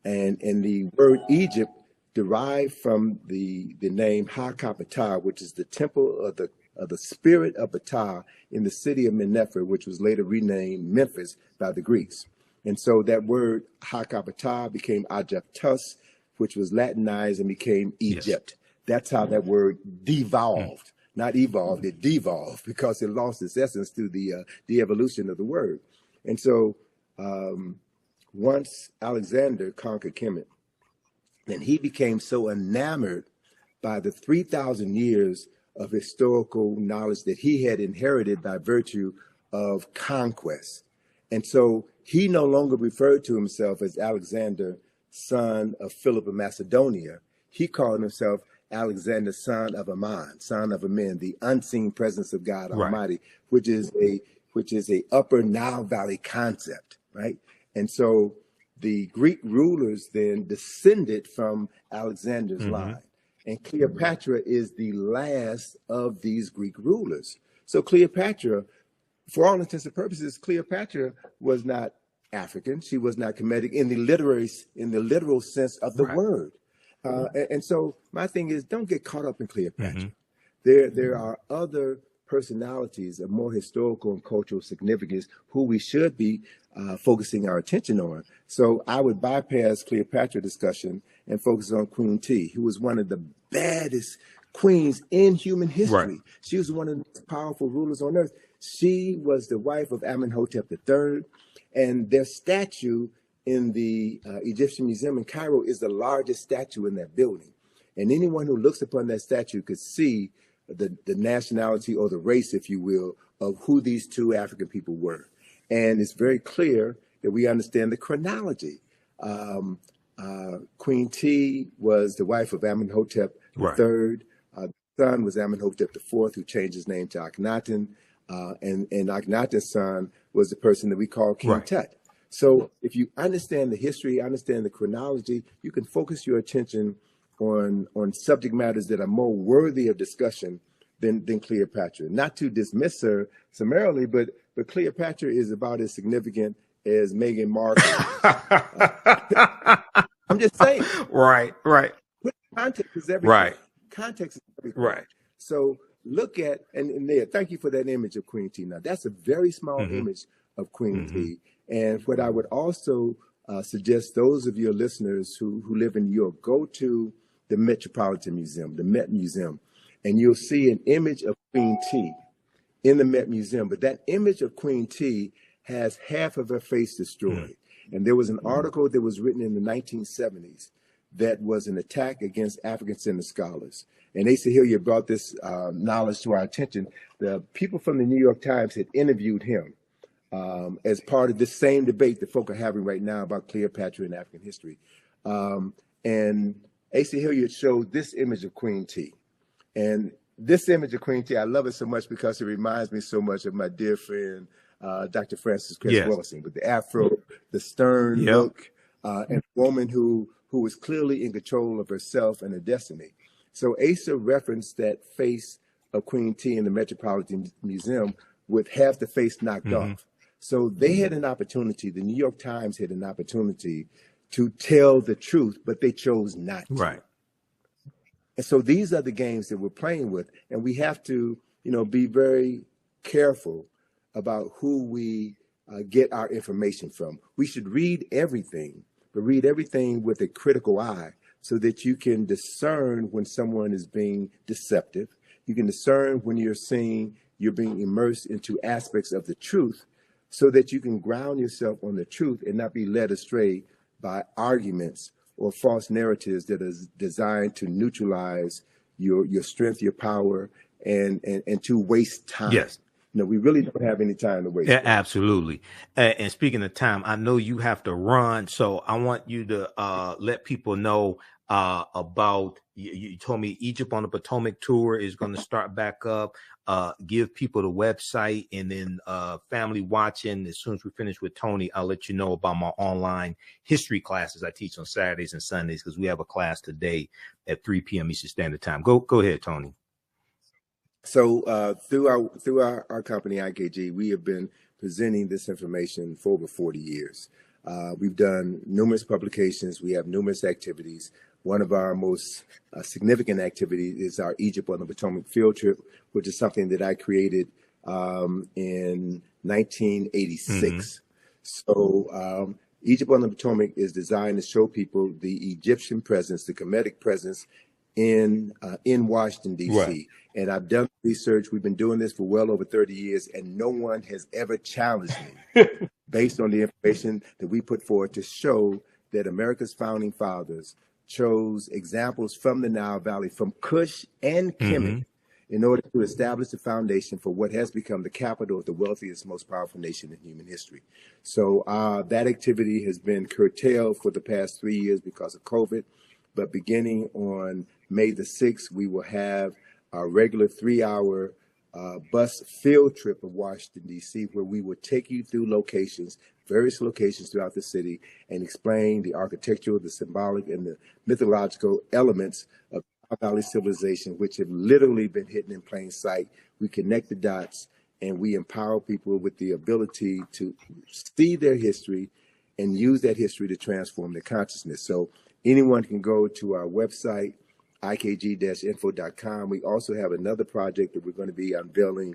and the word Egypt derived from the name Ha-Ka-Ptah, which is the temple of the spirit of Ptah in the city of Mennefer, which was later renamed Memphis by the Greeks. And so that word Ha-Ka-Ptah became Aegyptus, which was Latinized and became Egypt. Yes. That's how that word devolved, not evolved, it devolved because it lost its essence through the evolution of the word. And so once Alexander conquered Kemet, and he became so enamored by the 3,000 years of historical knowledge that he had inherited by virtue of conquest. And so he no longer referred to himself as Alexander, son of Philip of Macedonia. He called himself Alexander, son of Ammon, son of Amen, the unseen presence of God Almighty, which is a upper Nile Valley concept, right? And so the Greek rulers then descended from Alexander's line. And Cleopatra is the last of these Greek rulers. So Cleopatra, for all intents and purposes, Cleopatra was not African. She was not Kemetic in the literal sense of the word. And so my thing is, don't get caught up in Cleopatra. There are other personalities of more historical and cultural significance who we should be focusing our attention on. So I would bypass Cleopatra discussion and focus on Queen T, who was one of the baddest queens in human history. She was one of the most powerful rulers on earth. She was the wife of Amenhotep III, and their statue in the Egyptian Museum in Cairo is the largest statue in that building. And anyone who looks upon that statue could see the nationality or the race, if you will, of who these two African people were. And it's very clear that we understand the chronology. Queen T was the wife of Amenhotep III. The son was Amenhotep IV, who changed his name to Akhenaten. And Akhenaten's son was the person that we call King Tut. So if you understand the history, understand the chronology, you can focus your attention on subject matters that are more worthy of discussion than Cleopatra. Not to dismiss her summarily, but Cleopatra is about as significant as Meghan Markle. I'm just saying. Right. Context is everything. Context is everything. So look at, and there, thank you for that image of Queen T. Now, that's a very small image of Queen T. And what I would also suggest those of your listeners who live in New York, go to the Metropolitan Museum, the Met Museum, and you'll see an image of Queen T in the Met Museum. But that image of Queen T has half of her face destroyed. And there was an article that was written in the 1970s that was an attack against African-centered scholars. And Asa Hilliard brought this knowledge to our attention. The people from the New York Times had interviewed him as part of this same debate that folk are having right now about Cleopatra and African history. And Asa Hilliard showed this image of Queen T. And this image of Queen T, I love it so much because it reminds me so much of my dear friend, Dr. Francis Cress Wellison, with the afro, the stern look, and a woman who was clearly in control of herself and her destiny. So Asa referenced that face of Queen T in the Metropolitan Museum with half the face knocked off. So they had an opportunity, the New York Times had an opportunity to tell the truth, but they chose not to. And so these are the games that we're playing with. And we have to, be very careful about who we get our information from. We should read everything, but read everything with a critical eye so that you can discern when someone is being deceptive. You can discern when you're being immersed into aspects of the truth so that you can ground yourself on the truth and not be led astray by arguments or false narratives that are designed to neutralize your strength, your power, and to waste time. No, we really don't have any time to waste. Yeah, absolutely. And speaking of time, I know you have to run, so I want you to let people know about. You told me Egypt on the Potomac tour is going to start back up. Give people the website, and then family watching. As soon as we finish with Tony, I'll let you know about my online history classes I teach on Saturdays and Sundays, because we have a class today at 3 p.m. Eastern Standard Time. Go ahead, Tony. So through our company, IKG, we have been presenting this information for over 40 years. We've done numerous publications. We have numerous activities. One of our most significant activities is our Egypt on the Potomac field trip, which is something that I created in 1986. So Egypt on the Potomac is designed to show people the Egyptian presence, the Kemetic presence in Washington, D.C. Right. And I've done research. We've been doing this for well over 30 years, and no one has ever challenged me based on the information that we put forward to show that America's founding fathers chose examples from the Nile Valley, from Kush and Kemet, in order to establish the foundation for what has become the capital of the wealthiest, most powerful nation in human history. So that activity has been curtailed for the past 3 years because of COVID. But beginning on May the 6th, we will have our regular 3-hour bus field trip of Washington, D.C., where we will take you through locations, various locations throughout the city, and explain the architectural, the symbolic, and the mythological elements of Nile Valley civilization, which have literally been hidden in plain sight. We connect the dots, and we empower people with the ability to see their history and use that history to transform their consciousness. So anyone can go to our website, ikg-info.com. We also have another project that we're going to be unveiling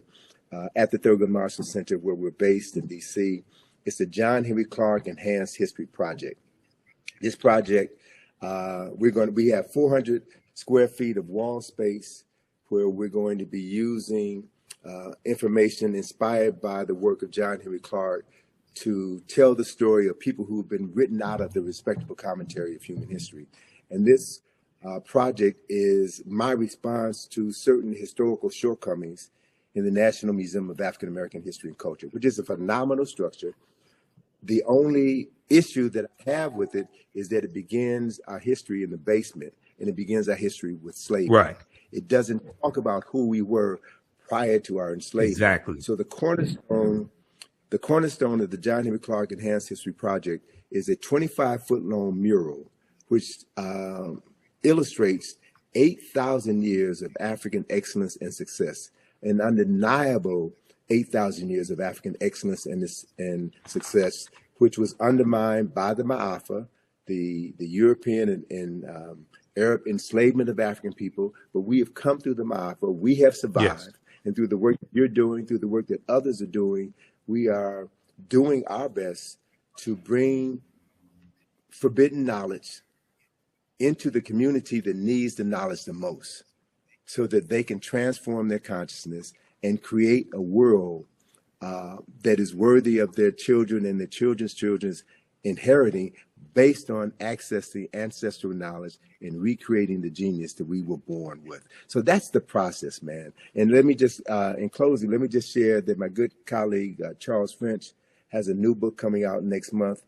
at the Thurgood Marshall Center, where we're based in D.C. It's the John Henry Clark Enhanced History Project. This project, we have 400 square feet of wall space where we're going to be using information inspired by the work of John Henry Clark to tell the story of people who've been written out of the respectable commentary of human history. And this project is my response to certain historical shortcomings in the National Museum of African American History and Culture, which is a phenomenal structure. The only issue that I have with it is that it begins our history in the basement, and it begins our history with slavery. Right. It doesn't talk about who we were prior to our enslavement. Exactly. So the cornerstone of the John Henry Clark Enhanced History Project is a 25-foot long mural, which illustrates 8,000 years of African excellence and success, an undeniable 8,000 years of African excellence and success, which was undermined by the Ma'afa, the European and Arab enslavement of African people. But we have come through the Ma'afa. We have survived. Yes. And through the work that you're doing, through the work that others are doing, we are doing our best to bring forbidden knowledge into the community that needs the knowledge the most, so that they can transform their consciousness and create a world that is worthy of their children and their children's children's inheriting, based on accessing ancestral knowledge and recreating the genius that we were born with. So that's the process, man. And let me just, in closing, let me just share that my good colleague, Charles French, has a new book coming out next month.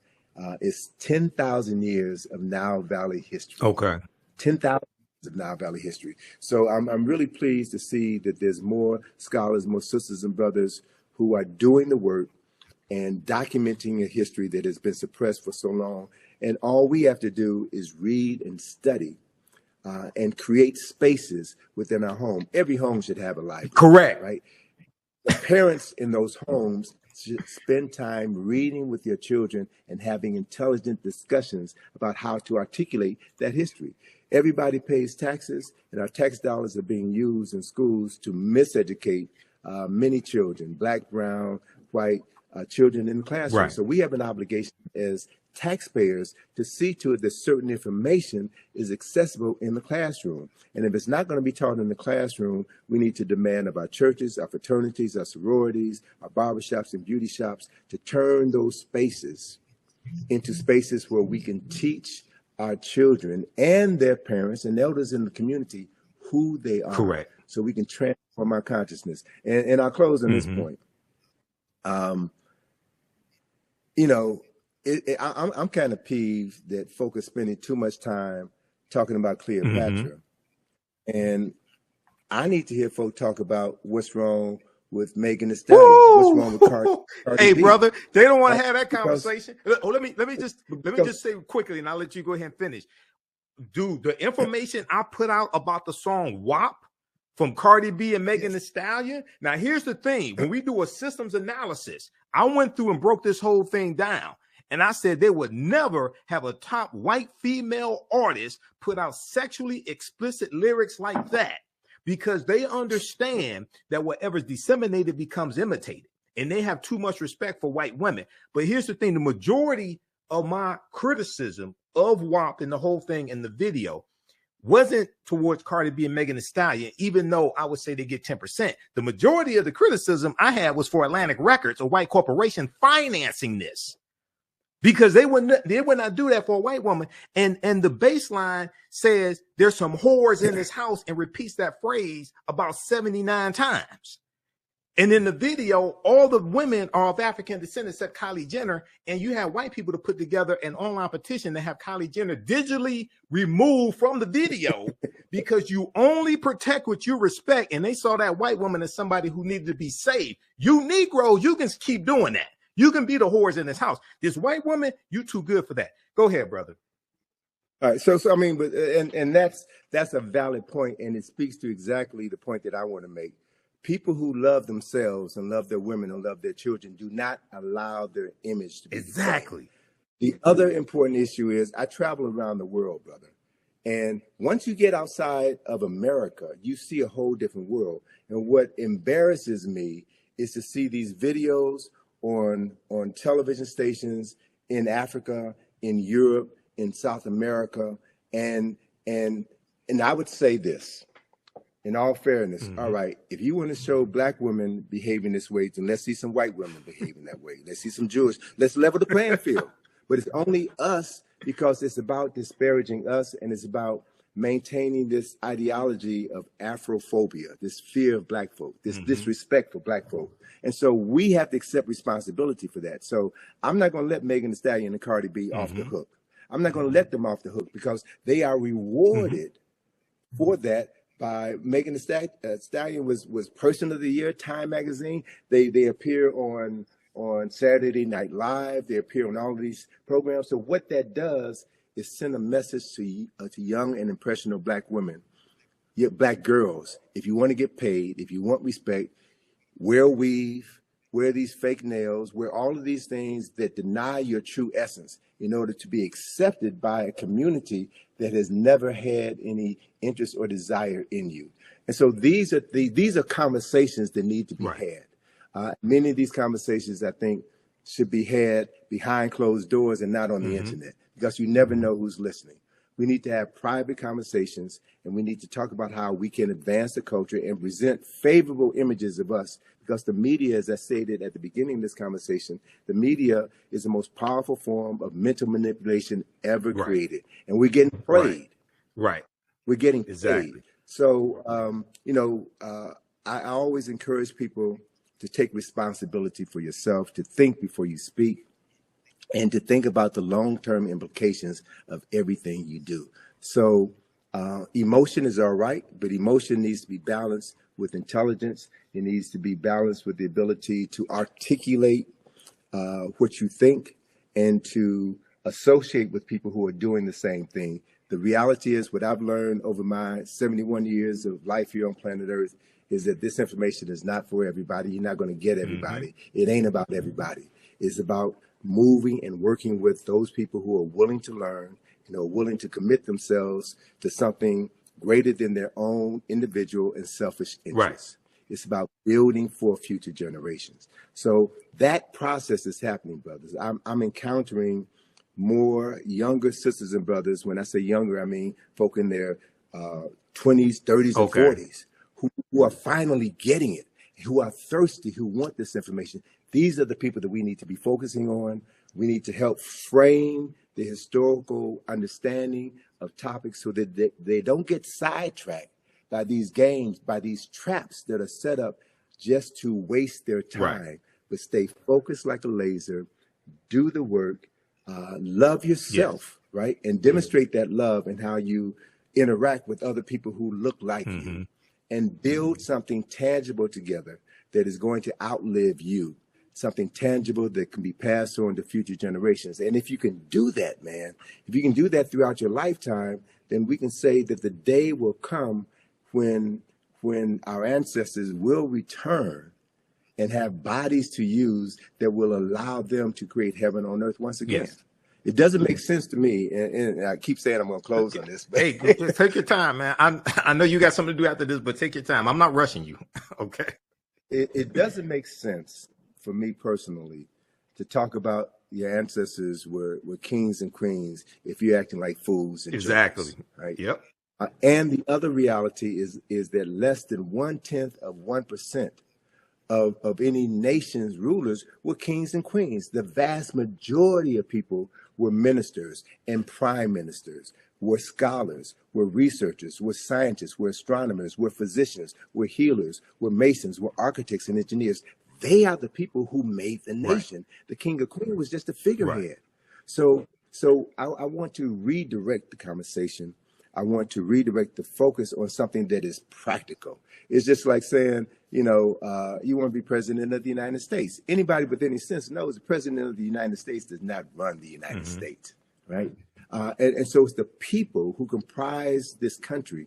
It's 10,000 years of Nile Valley history. Okay. 10,000 years of Nile Valley history. So I'm really pleased to see that there's more scholars, more sisters and brothers who are doing the work and documenting a history that has been suppressed for so long. And all we have to do is read and study and create spaces within our home. Every home should have a library. Correct. Right? The parents in those homes should spend time reading with their children and having intelligent discussions about how to articulate that history. Everybody pays taxes, and our tax dollars are being used in schools to miseducate many children, black, brown, white children in the classroom. Right. So we have an obligation as taxpayers to see to it that certain information is accessible in the classroom. And if it's not going to be taught in the classroom, we need to demand of our churches, our fraternities, our sororities, our barbershops and beauty shops to turn those spaces into spaces where we can teach our children and their parents and elders in the community who they are. Correct. So we can transform my consciousness. And I'll close on this point. You know, I'm kind of peeved that folk are spending too much time talking about Cleopatra. And I need to hear folk talk about what's wrong with Megan Thee Stallion. What's wrong with Cardi Hey, B? brother, they don't want to have that Because- conversation. Let me just say quickly, and I'll let you go ahead and finish. Dude, the information I put out about the song WAP from Cardi B and Megan Thee Stallion. Now, here's the thing. When we do a systems analysis, I went through and broke this whole thing down. And I said they would never have a top white female artist put out sexually explicit lyrics like that, because they understand that whatever's disseminated becomes imitated. And they have too much respect for white women. But here's the thing. The majority of my criticism of WAP and the whole thing in the video wasn't towards Cardi B and Megan Thee Stallion, even though I would say they get 10%. The majority of the criticism I had was for Atlantic Records, a white corporation, financing this, because they would not do that for a white woman. And the baseline says there's some whores in this house and repeats that phrase about 79 times. And in the video, all the women are of African descent except Kylie Jenner. And you have white people to put together an online petition to have Kylie Jenner digitally removed from the video because you only protect what you respect. And they saw that white woman as somebody who needed to be saved. You Negroes, you can keep doing that. You can be the whores in this house. This white woman, you too good for that. Go ahead, brother. All right. So I mean, but and that's a valid point, and it speaks to exactly the point that I want to make. People who love themselves and love their women and love their children do not allow their image to be Exactly. The other important issue is I travel around the world, brother. And once you get outside of America, you see a whole different world. And what embarrasses me is to see these videos on television stations in Africa, in Europe, in South America. And I would say this. In all fairness, all right, if you want to show black women behaving this way, then let's see some white women behaving that way. Let's see some Jewish. Let's level the playing field. But it's only us because it's about disparaging us, and it's about maintaining this ideology of Afrophobia, this fear of black folk, this disrespect for black folk. And so we have to accept responsibility for that. So I'm not going to let Megan Thee Stallion and Cardi B off the hook. I'm not going to let them off the hook because they are rewarded for that. By Megan Thee Stallion was Person of the Year, Time Magazine. They appear on Saturday Night Live. They appear on all of these programs. So what that does is send a message to young and impressionable black women, black girls. If you want to get paid, if you want respect, wear a weave, wear these fake nails, wear all of these things that deny your true essence in order to be accepted by a community that has never had any interest or desire in you. And so these are conversations that need to be had. Many of these conversations, I think, should be had behind closed doors and not on the internet, because you never know who's listening. We need to have private conversations, and we need to talk about how we can advance the culture and present favorable images of us, because the media, as I stated at the beginning of this conversation, the media is the most powerful form of mental manipulation ever created. And we're getting played. We're getting played. So, I always encourage people to take responsibility for yourself, to think before you speak, and to think about the long-term implications of everything you do. So emotion is all right, but emotion needs to be balanced with intelligence. It needs to be balanced with the ability to articulate what you think and to associate with people who are doing the same thing. The reality is, what I've learned over my 71 years of life here on planet Earth is that this information is not for everybody. You're not going to get everybody. It ain't about everybody. It's about moving and working with those people who are willing to learn, willing to commit themselves to something greater than their own individual and selfish interests. It's about building for future generations. So that process is happening, brothers. I'm encountering more younger sisters and brothers. When I say younger, I mean folk in their 20s, 30s, and 40s who are finally getting it, who are thirsty, who want this information. These are the people that we need to be focusing on. We need to help frame the historical understanding of topics so that they don't get sidetracked by these games, by these traps that are set up just to waste their time, but stay focused like a laser, do the work, love yourself, right? And demonstrate that love and how you interact with other people who look like you, and build something tangible together that is going to outlive you, something tangible that can be passed on to future generations. And if you can do that, man, if you can do that throughout your lifetime, then we can say that the day will come when our ancestors will return and have bodies to use that will allow them to create heaven on earth once again. Yes. It doesn't make sense to me, and I keep saying I'm going to close on this. But hey, take your time, man. I know you got something to do after this, but take your time. I'm not rushing you. Okay. It doesn't make sense for me personally to talk about your ancestors were kings and queens if you're acting like fools and exactly jerks, right? Yep. And the other reality is that less than 0.1% of any nation's rulers were kings and queens. The vast majority of people were ministers and prime ministers, were scholars, were researchers, were scientists, were astronomers, were physicians, were healers, were masons, were architects and engineers. They are the people who made the nation. Right. The king or queen was just a figurehead. Right. So I want to redirect the conversation. I want to redirect the focus on something that is practical. It's just like saying, you want to be president of the United States. Anybody with any sense knows the president of the United States does not run the United States, right? And so it's the people who comprise this country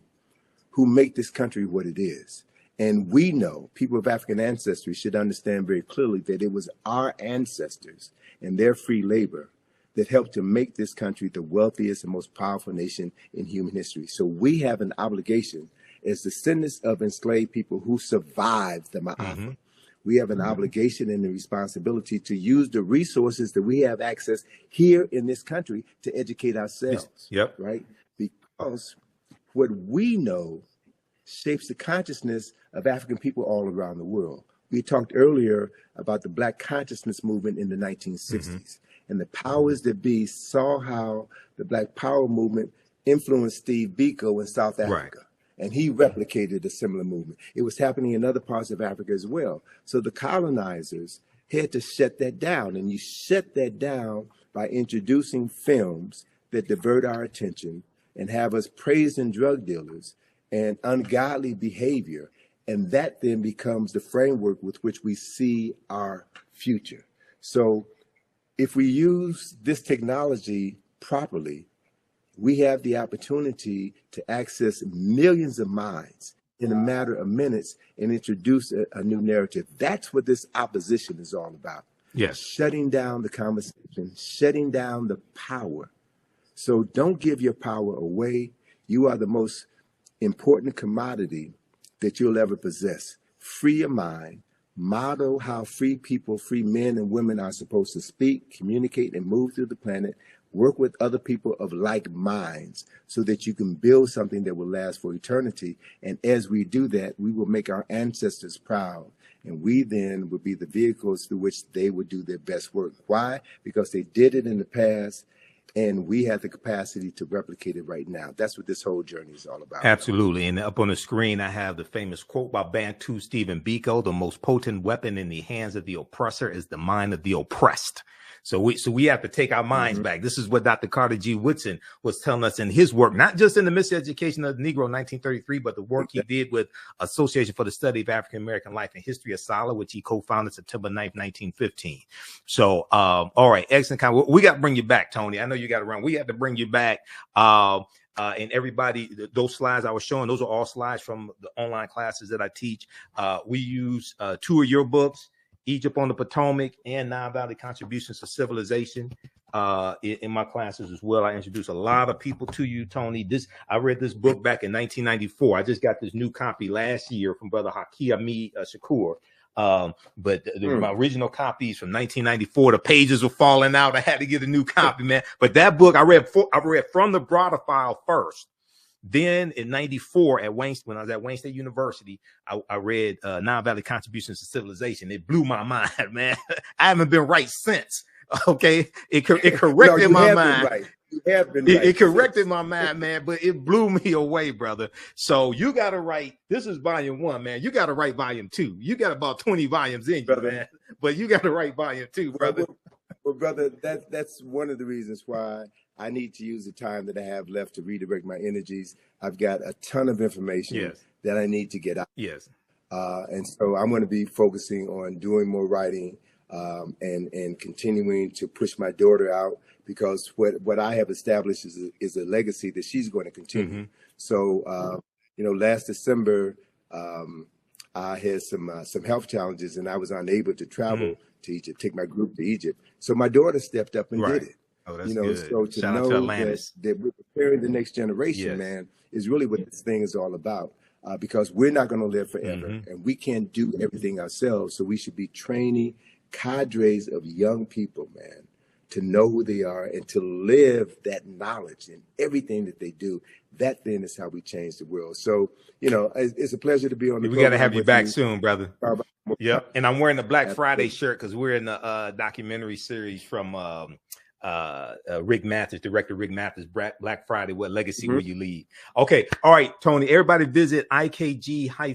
who make this country what it is. And we know, people of African ancestry should understand very clearly that it was our ancestors and their free labor that helped to make this country the wealthiest and most powerful nation in human history. So we have an obligation as descendants of enslaved people who survived the Ma'afa. We have an obligation and a responsibility to use the resources that we have access here in this country to educate ourselves, right? Because what we know shapes the consciousness of African people all around the world. We talked earlier about the Black consciousness movement in the 1960s. And the powers that be saw how the Black Power movement influenced Steve Biko in South Africa. Right. And he replicated a similar movement. It was happening in other parts of Africa as well. So the colonizers had to shut that down. And you shut that down by introducing films that divert our attention and have us praising drug dealers and ungodly behavior. And that then becomes the framework with which we see our future. So if we use this technology properly, we have the opportunity to access millions of minds in a matter of minutes and introduce a new narrative. That's what this opposition is all about. Yes. Shutting down the conversation, shutting down the power. So don't give your power away. You are the most important commodity that you'll ever possess. Free your mind. Model how free people, free men and women are supposed to speak, communicate, and move through the planet. Work with other people of like minds so that you can build something that will last for eternity. And as we do that, we will make our ancestors proud. And we then will be the vehicles through which they would do their best work. Why? Because they did it in the past, and we have the capacity to replicate it right now. That's what this whole journey is all about. Absolutely. And up on the screen, I have the famous quote by Bantu Stephen Biko: "The most potent weapon in the hands of the oppressor is the mind of the oppressed." So we have to take our minds back. This is what Dr. Carter G. Woodson was telling us in his work, not just in the Miseducation of the Negro in 1933, but the work he did with Association for the Study of African American Life and History, ASALH, which he co-founded September 9th, 1915. So, all right, excellent. We got to bring you back, Tony. I know you got to run. We have to bring you back. And everybody, those slides I was showing, those are all slides from the online classes that I teach. We use 2 of your books, Egypt on the Potomac and Nile Valley Contributions to Civilization, in my classes as well. I introduce a lot of people to you, Tony. I read this book back in 1994. I just got this new copy last year from Brother Haki Ami Shakur. But my original copies from 1994, the pages were falling out. I had to get a new copy, man. But that book I read from the Browder file first. Then in 94 when I was at Wayne State University, I read Nile Valley Contributions to Civilization. It blew my mind, man. I haven't been right since. Okay. It corrected my mind. Right. You have been It right corrected since. my mind, man, but it blew me away, brother. So you got to write. This is volume 1, man. You got to write volume 2. You got about 20 volumes in you, Brother. man. But you got to write volume 2, brother. Well, brother, that's one of the reasons why I need to use the time that I have left to redirect my energies. I've got a ton of information Yes. that I need to get out. Yes. And so I'm going to be focusing on doing more writing and continuing to push my daughter out, because what I have established is a legacy that she's going to continue. So, last December, I had some health challenges, and I was unable to travel to Egypt, take my group to Egypt. So my daughter stepped up and did it. Oh, that's good. So to Shout out know to Atlantis. that we're preparing the next generation, man, is really what this thing is all about. Because we're not going to live forever, and we can't do everything ourselves. So we should be training cadres of young people, man, to know who they are and to live that knowledge in everything that they do. That then is how we change the world. So, it's a pleasure to be on the program. We got to have you back soon, brother. Yep. And I'm wearing the Black Friday shirt because we're in the documentary series from Rick Mathers, director Rick Mathers, Black Friday, What Legacy Will You Leave? Okay. All right, Tony, everybody visit ikg-info.com.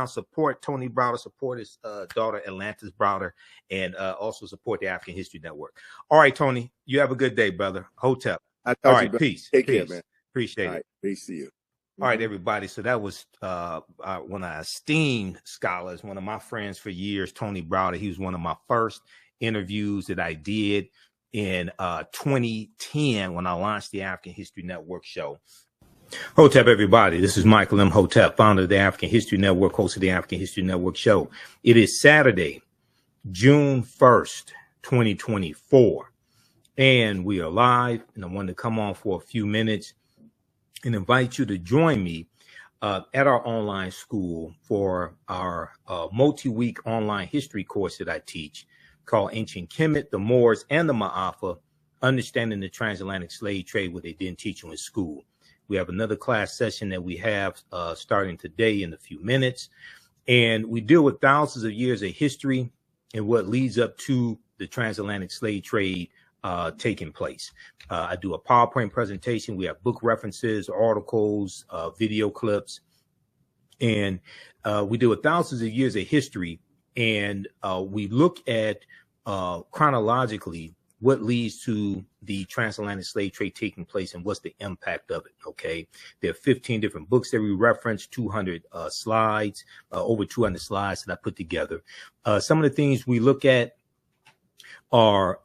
Support Tony Browder, support his daughter, Atlantis Browder, and also support the African History Network. All right, Tony, you have a good day, brother. Hotep. All right, peace. Take care, man. Appreciate it. Peace to you. All right, everybody. So that was one of our esteemed scholars, one of my friends for years, Tony Browder. He was one of my first interviews that I did in 2010 when I launched the African History Network show. Hotep, everybody. This is Michael Imhotep, founder of the African History Network, host of the African History Network show. It is Saturday, June 1st, 2024. And we are live, and I wanted to come on for a few minutes and invite you to join me at our online school for our multi-week online history course that I teach called Ancient Kemet, the Moors, and the Ma'afa, Understanding the Transatlantic Slave Trade, what they didn't teach you in school. We have another class session that we have starting today in a few minutes. And we deal with thousands of years of history and what leads up to the transatlantic slave trade taking place. I do a PowerPoint presentation. We have book references, articles, video clips, and we deal with thousands of years of history. And we look at chronologically what leads to the transatlantic slave trade taking place and what's the impact of it. Okay, there are 15 different books that we reference, 200 slides, over 200 slides that I put together. Some of the things we look at are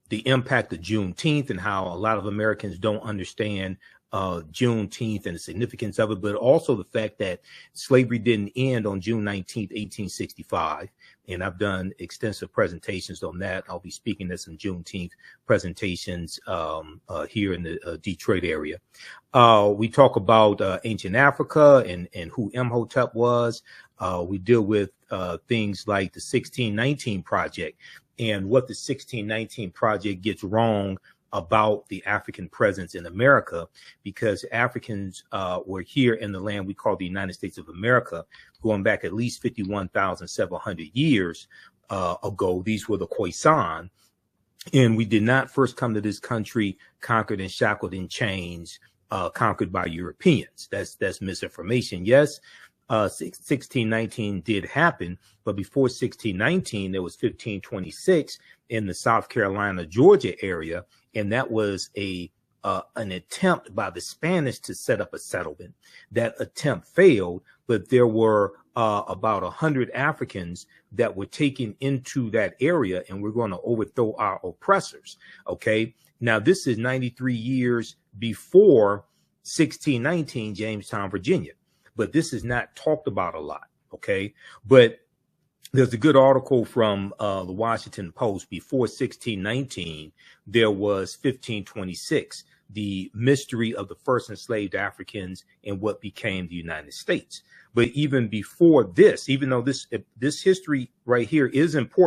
the impact of Juneteenth and how a lot of Americans don't understand Juneteenth and the significance of it, but also the fact that slavery didn't end on June 19th, 1865. And I've done extensive presentations on that. I'll be speaking at some Juneteenth presentations here in the Detroit area. We talk about ancient Africa and who Imhotep was. We deal with things like the 1619 Project and what the 1619 Project gets wrong about the African presence in America, because Africans were here in the land we call the United States of America, going back at least 51,700 years ago. These were the Khoisan, and we did not first come to this country conquered and shackled in chains, conquered by Europeans. That's misinformation. Yes, 1619 did happen, but before 1619, there was 1526 in the South Carolina, Georgia area, and that was an attempt by the Spanish to set up a settlement. That attempt failed, but there were about 100 Africans that were taken into that area, and we're going to overthrow our oppressors. Okay, now this is 93 years before 1619, Jamestown, Virginia. But this is not talked about a lot, okay? But there's a good article from the Washington Post. Before 1619, there was 1526, the mystery of the first enslaved Africans and what became the United States. But even before this, even though this history right here is important,